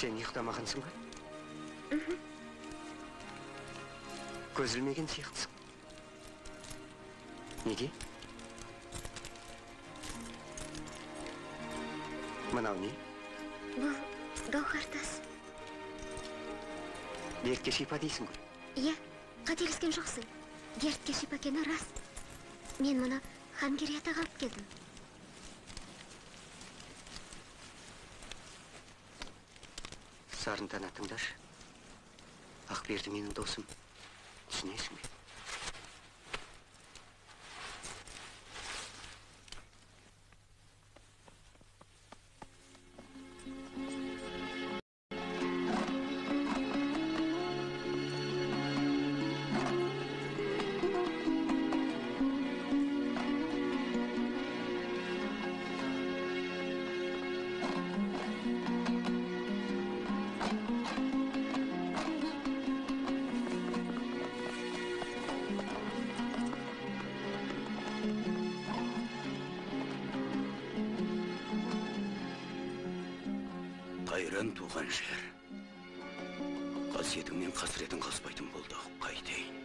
Сен ұйықтамағансың ба? Көз ілмеген сияқтысың. Неге? Мынау не? Бұл гауһар тас. Дертке шипа дейсің ғой. Иә, қателескен жоқсың. Дертке шипа екені рас. Мен мұны хангери атаға алып келдім. Сарынтана тыңдашы. Ақберді менің досым. Түсінесің бе? Қайран туған жер. Қасиетіңнен қасіретің қаспайтын болды, қайтейін.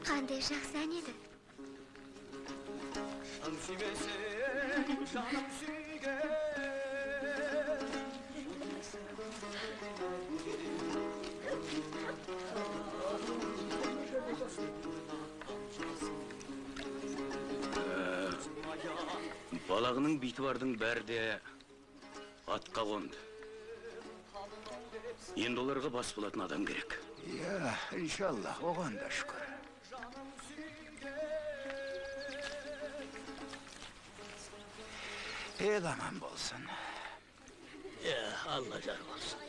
Қандай жақсы ән еді. Балағының биті бардың бәрі де атқа қонды. Енді оларға бас болатын адам керек. Я, иншаллах, оған да шүкір. Ел аман болсын. Алла жар болсын.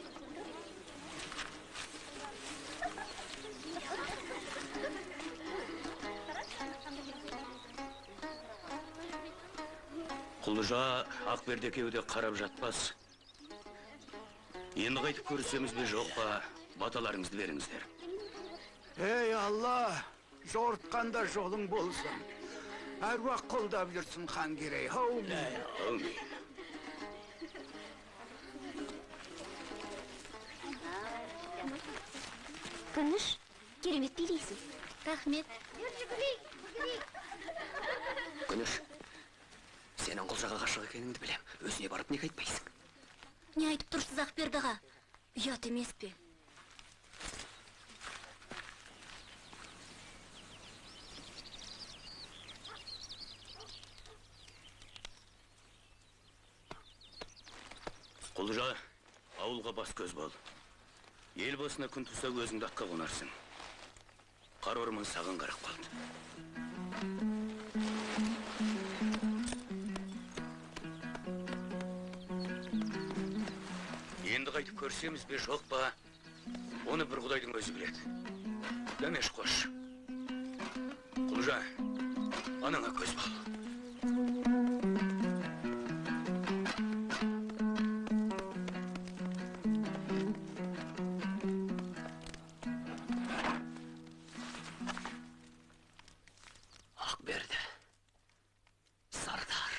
Құлжа Ақберді екеуі де қарап жатпас. Енді қайтып көрісеміз бе жоқ па, баталарыңызды беріңіздер. Ey Allah, жортқанда жолың болсын. Әруақ қолдап жүрсін хан керей. Әумин. Күніш, керемет билейсің. Рахмет. Күніш, сенің Құлжаға ғашық екеніңді білем. Өзіне барып неге айтпайсың? Не айтып тұрсыз Ақбердіға? Ұят емес пе? Құлжа, ауылға бас көз бол. Ел басына күн туса өзіңді атқа қонарсың. Қара орман саған қарап қалды. Енді қайтып көрсеміз бе жоқ па, оны бір құдайдың өзі біледі. Дәмеш қош. Құлжа, анаңа көз бол. Ақберді, Сардар.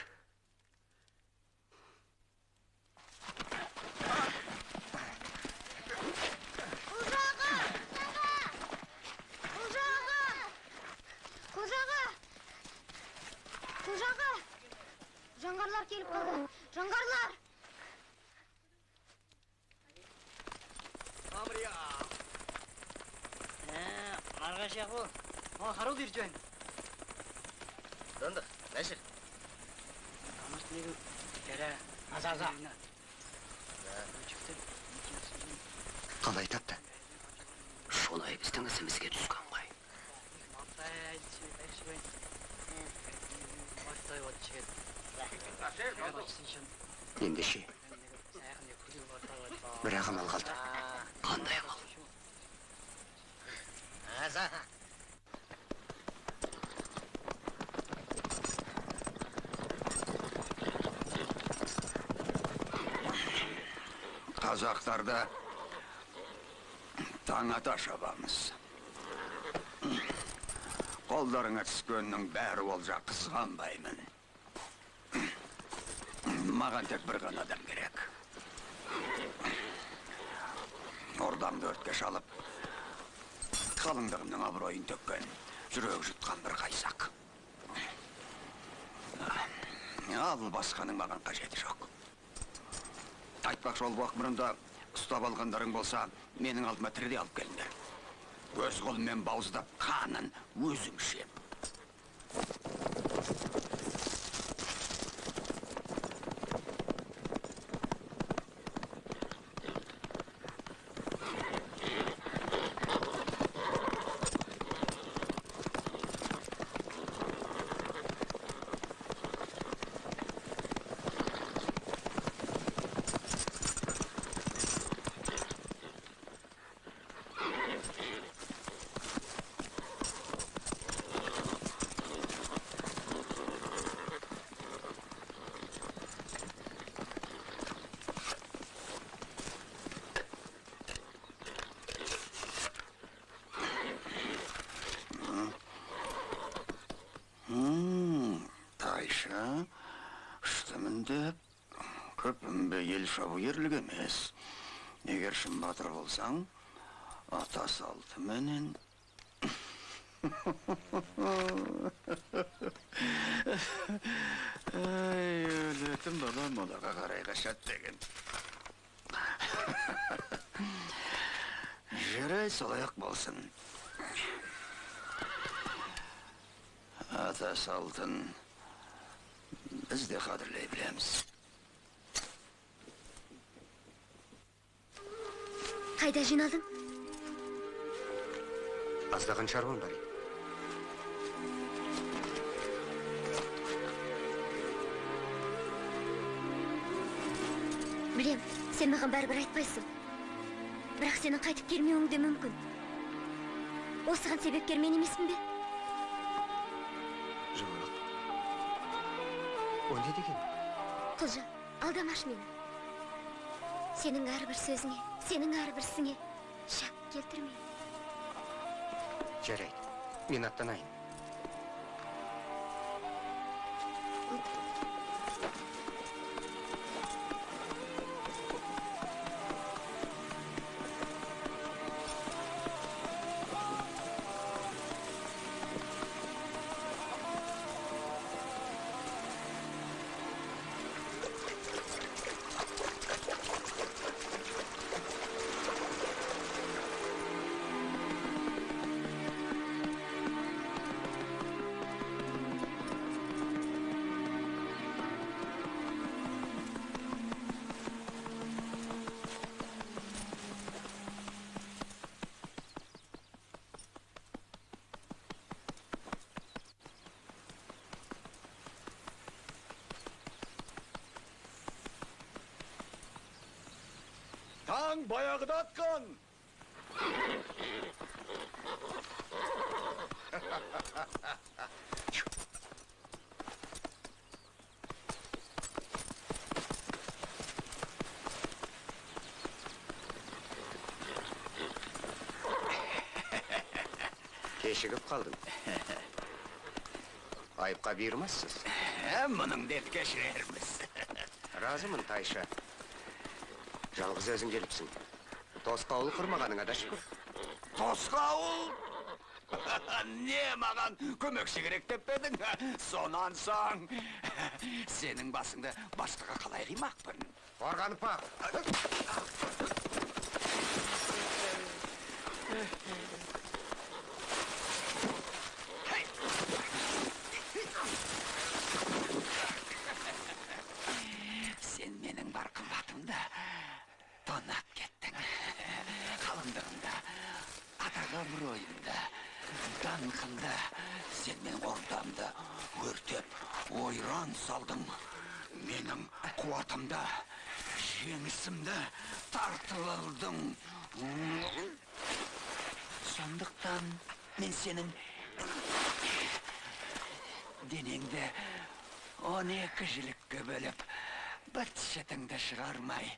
Құлжаға! Жаңғарлар келіп қалды. Жаңғарлар! Амрия! Марғаш яқ бұл. Қару дейір жойын. Дындық, бәшір. Амырт негі кәрі. Аза. Қалай тапты? Шолай біздің ісімізге түскен ғой. Ендеше, бірақ амал қалды. Қандай амал? Аза. Қазақтарда таң ата шабамыз. Қолдарыңа түскеннің бәрі олжа қызғанбаймын. Маған тек бір ғана адам керек. Ордамды өртке шалып, қалыңдығымның абыройын төккен, жүрек жұтқан бір қайсақ. Ал басқаның маған қажеті жоқ. Айтпақшы ол уақыт бұрында ұстап алғандарың болса, менің алдыма тіріде алып келіңдер. Өз қолымен бауыздап қанын өзің ішеп. Тайша, үштімін деп, көпімбе ел шабу ерлік емес. Егер шын батыр болсаң, ата салты менен. Ай, өлетін балам олаға қарай қашат деген. Жүрай солаяқ болсын. Ата салтын Biz de qadırlay bilemiz. Қайда жиналдың? Аздаған шаруам бар. Білем, сен маған бәрібір айтпайсың. Бірақ сенің қайтып келмеуің де мүмкін. Осыған себепкер мен емеспін бе? Жұмалық. О не деген? Құлжа, алдамаш мені. Сенің әрбір сөзіңе, сенің әрбір ісіңе шәк келтірмей. Жарайды, мен аттанайын. Таң баяғыда атқан. Кешігіп қалдым. Айыпқа бұйырмассыз. Мұның дет кешірерміз. Разымын, Тайша. Жалғыз өзің келіпсің. Тосқауыл құрмағаныңа да шүкір. Тосқауыл? Не маған көмекші керек деп педің? Сонан соң сенің басыңды бастыға қалай қимақпын? Қорғанып бақ. Сен менің бар қымбатымды тонап кеттің. Қалыңдығымда, атаға ройымда, даңқымда сен менің ордамды өртеп, ойран салдың. Менің қуатымда, жеңісімді тартып алдың. Сондықтан мен сенің денеңді 12 жілікке бөліп, быт-шытыңды шығармай,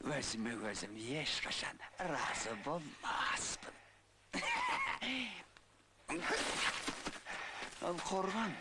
өзіме өзім ешқашан разы болмаспын. Ал қорған.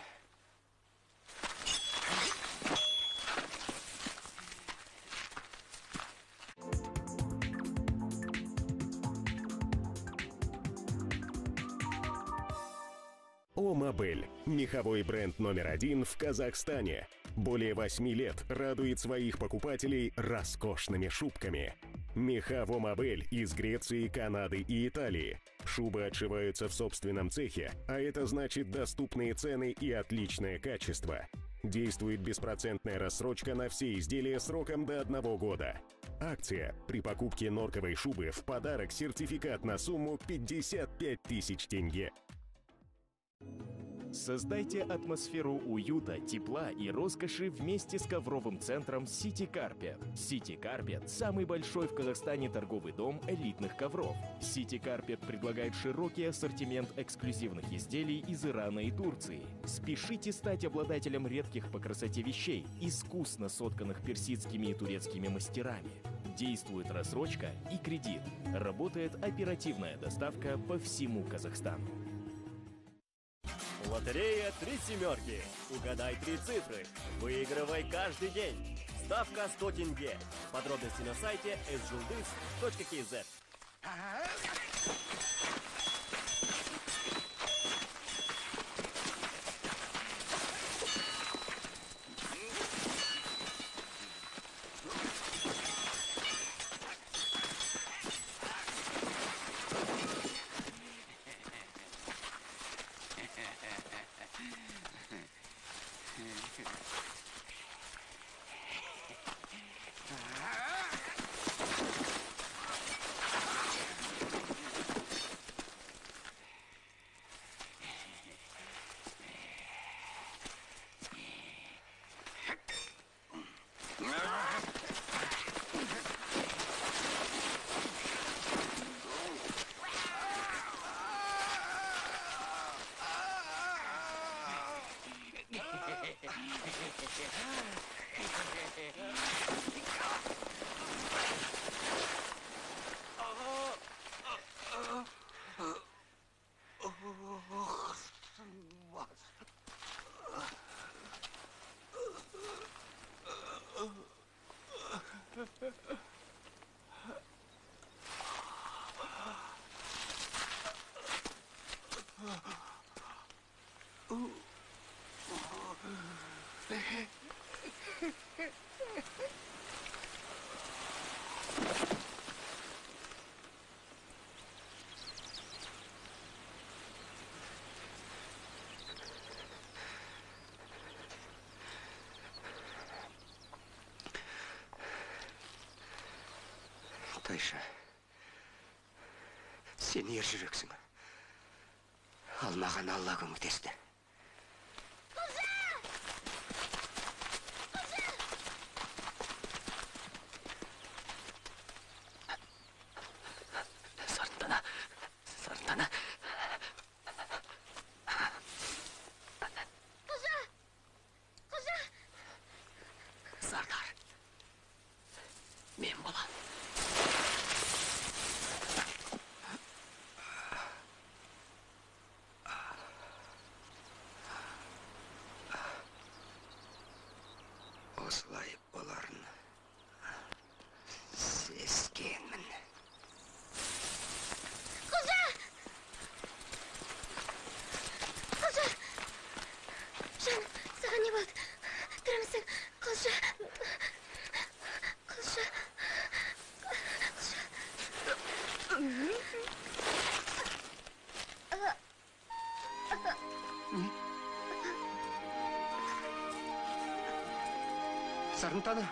Омобель – меховой бренд №1 в Казахстане. Более 8 лет радует своих покупателей роскошными шубками. Меха в Омобель из Греции, Канады и Италии. Шубы отшиваются в собственном цехе, а это значит доступные цены и отличное качество. Действует беспроцентная рассрочка на все изделия сроком до 1 года. Акция. При покупке норковой шубы в подарок сертификат на сумму 55 тысяч тенге. Создайте атмосферу уюта, тепла и роскоши вместе с ковровым центром City Carpet. City Carpet – самый большой в Казахстане торговый дом элитных ковров. City Carpet предлагает широкий ассортимент эксклюзивных изделий из Ирана и Турции. Спешите стать обладателем редких по красоте вещей, искусно сотканных персидскими и турецкими мастерами. Действует рассрочка и кредит. Работает оперативная доставка по всему Казахстану. Лотерея «Три семерки». Угадай 3 цифры. Выигрывай каждый день. Ставка 100 тенге. Подробности на сайте sjuldis.kz. Тайша, сен ер жүрексің. Ал маған Алла көмектесті. Сартана, Сартана. Сардар, мен балам. Осылай боларын сезгенмін. Кожа! Кожа! Жаным, саған не болды? Тірімісің? Кожа! Кожа! Сарынтаны.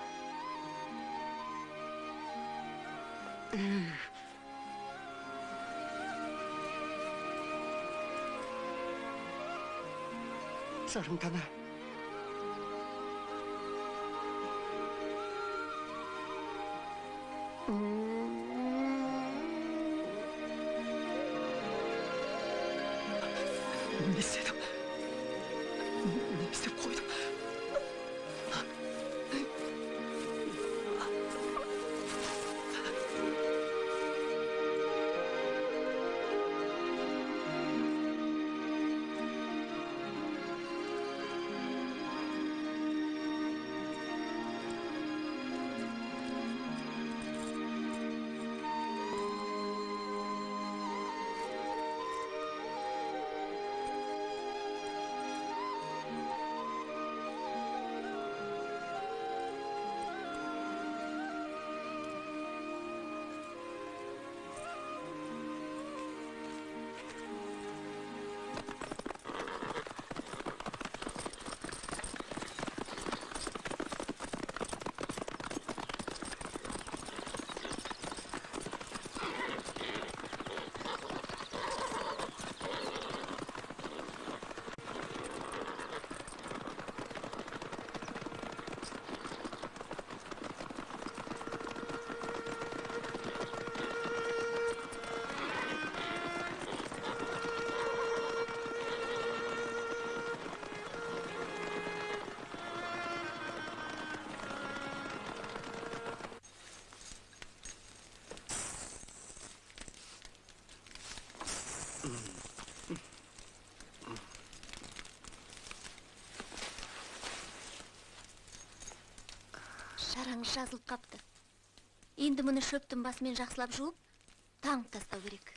Сарынтаны. Не істедім? Не істеп қойдым? Шараңыз жазылып қапты. Енді мұны шөптің басымен жақсылап жуып, таңып тастау керек.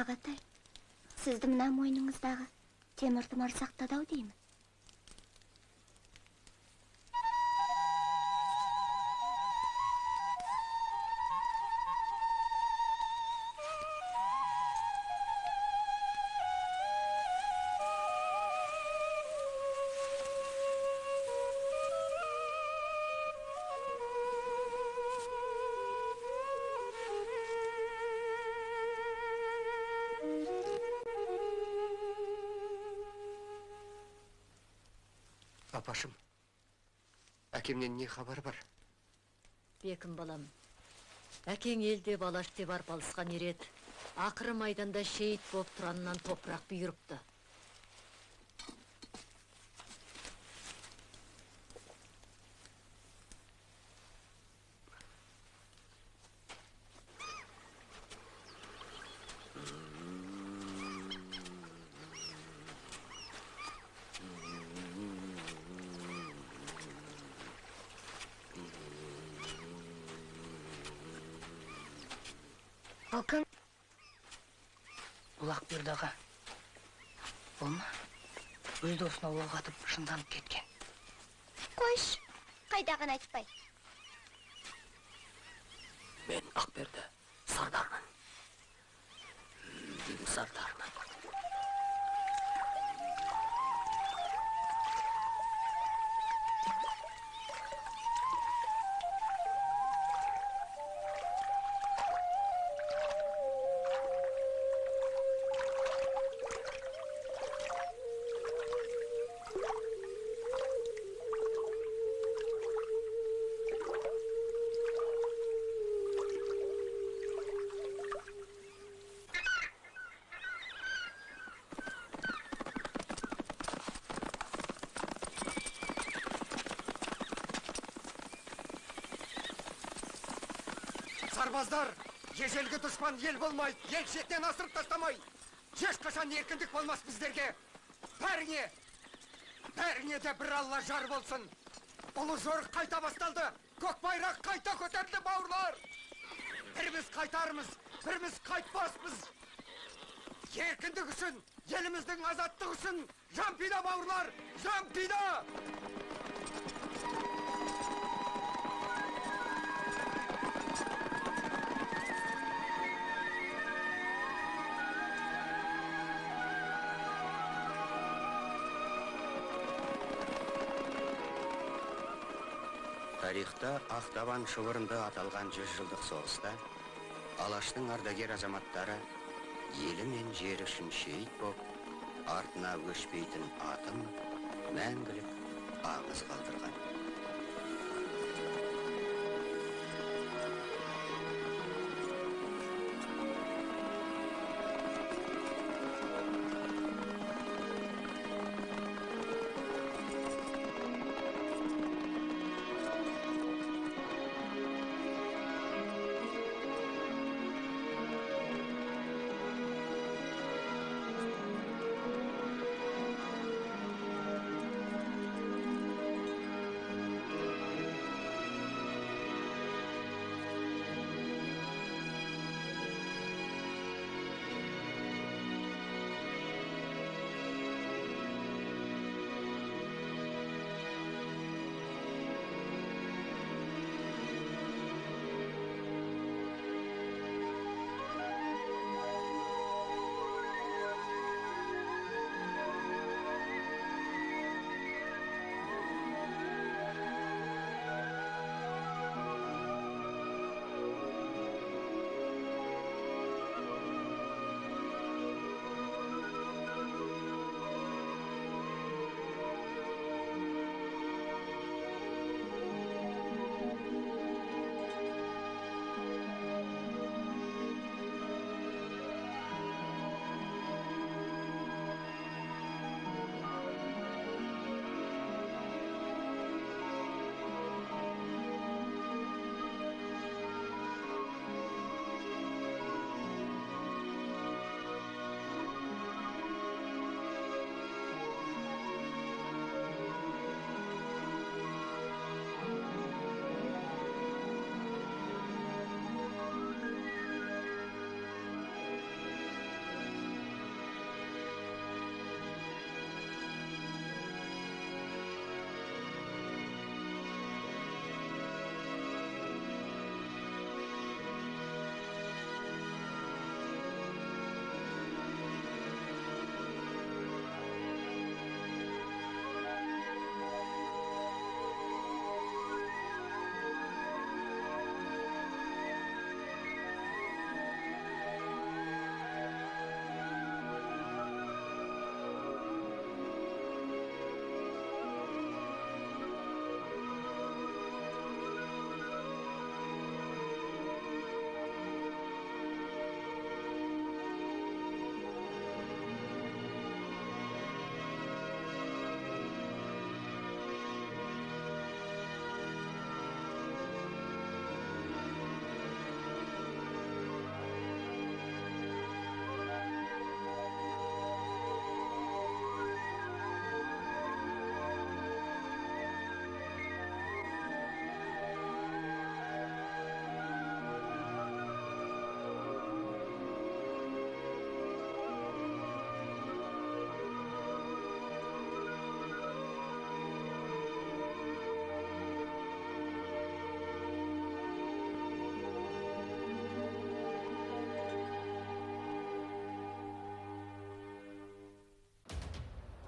Ағатай, сізді мына мойныңыздағы темір тұмар сақтады-ау деймін. Апашым, әкемнен не хабар бар? Бекім балам, әкең елде балаш деп арпалысқан ерет, ақыры майданда шейіт боп тұранынан топырақ бұйырыпты. Алкын. Улақ берді аға. Ол ма? Өз досына улақ атып шынданып кеткен. Қойш, қайдағын айтпай. Сарбаздар, ежелгі дұшпан ел болмайды, ел шетінен асырып тастамай. Ешқашан еркіндік болмас біздерге. Бәріңе де бір алла жар болсын. Ұлы жорық қайта басталды. Көк байрақ қайта көтерілді, бауырлар. Біріміз қайтармыз, біріміз қайтпаспыз. Еркіндік үшін, еліміздің азаттығы үшін жан пида, бауырлар, жан пида! Тарихта Ақтабан шұбырынды аталған 100 жылдық соғыста Алаштың ардагер азаматтары елі мен жері үшін шейіт боп, артына өшпейтін атым мәңгілік аңыз қалдырған.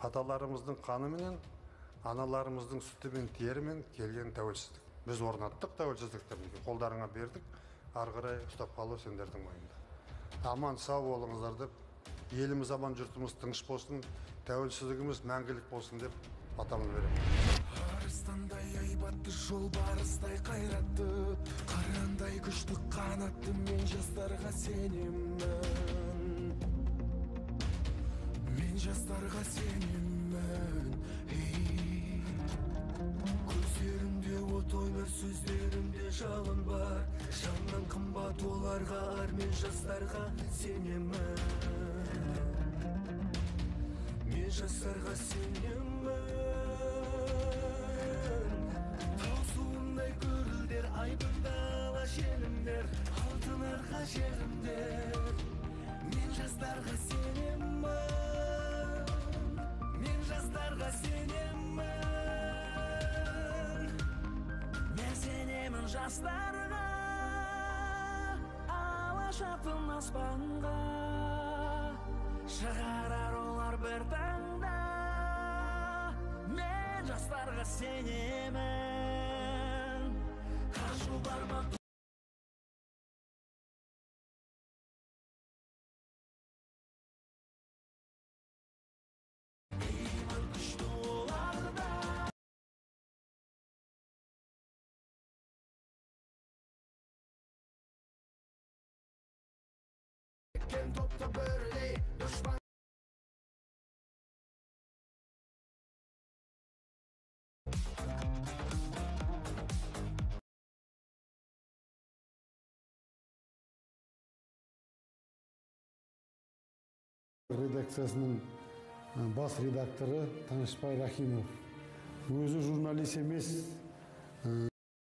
Аталарымыздың қаны менен, аналарымыздың сүті мен терімен келген тәуелсіздік. Біз орнаттық тәуелсіздікті, қолдарыңа бердік, ары қарай ұстап қалу сендердің мойныңда. Аман сау болыңыздар деп, еліміз аман, жұртымыз тыныш болсын, тәуелсіздігіміз мәңгілік болсын деп батамын беремін. Арыстандай айбатты, жолбарыстай қайратты, қарандай күшті қанатты, мен жастарға сенемін. Мен жастарға сенемін. Көздерімде от ойнар, сөздерімде жалын бар, жаннан қымбат Жастарға мен жастарға сенемін. Мен жастарға сенемін. Таусуындай гүлдер, айбындала желімдер, алтын арқа жерімдер. Мен жастарға сенемін. Мен жастарға сенемін. Мен сенемін жастарға, алашатын аспанға. Шығарар олар бір таңда. Мен жастарға сенемін. Қашу барма. Иман күшті оларда. Кен топта бірлей дұшпан. Редакциясының бас редакторы Танышбай Рахимов. Өзі журналист емес,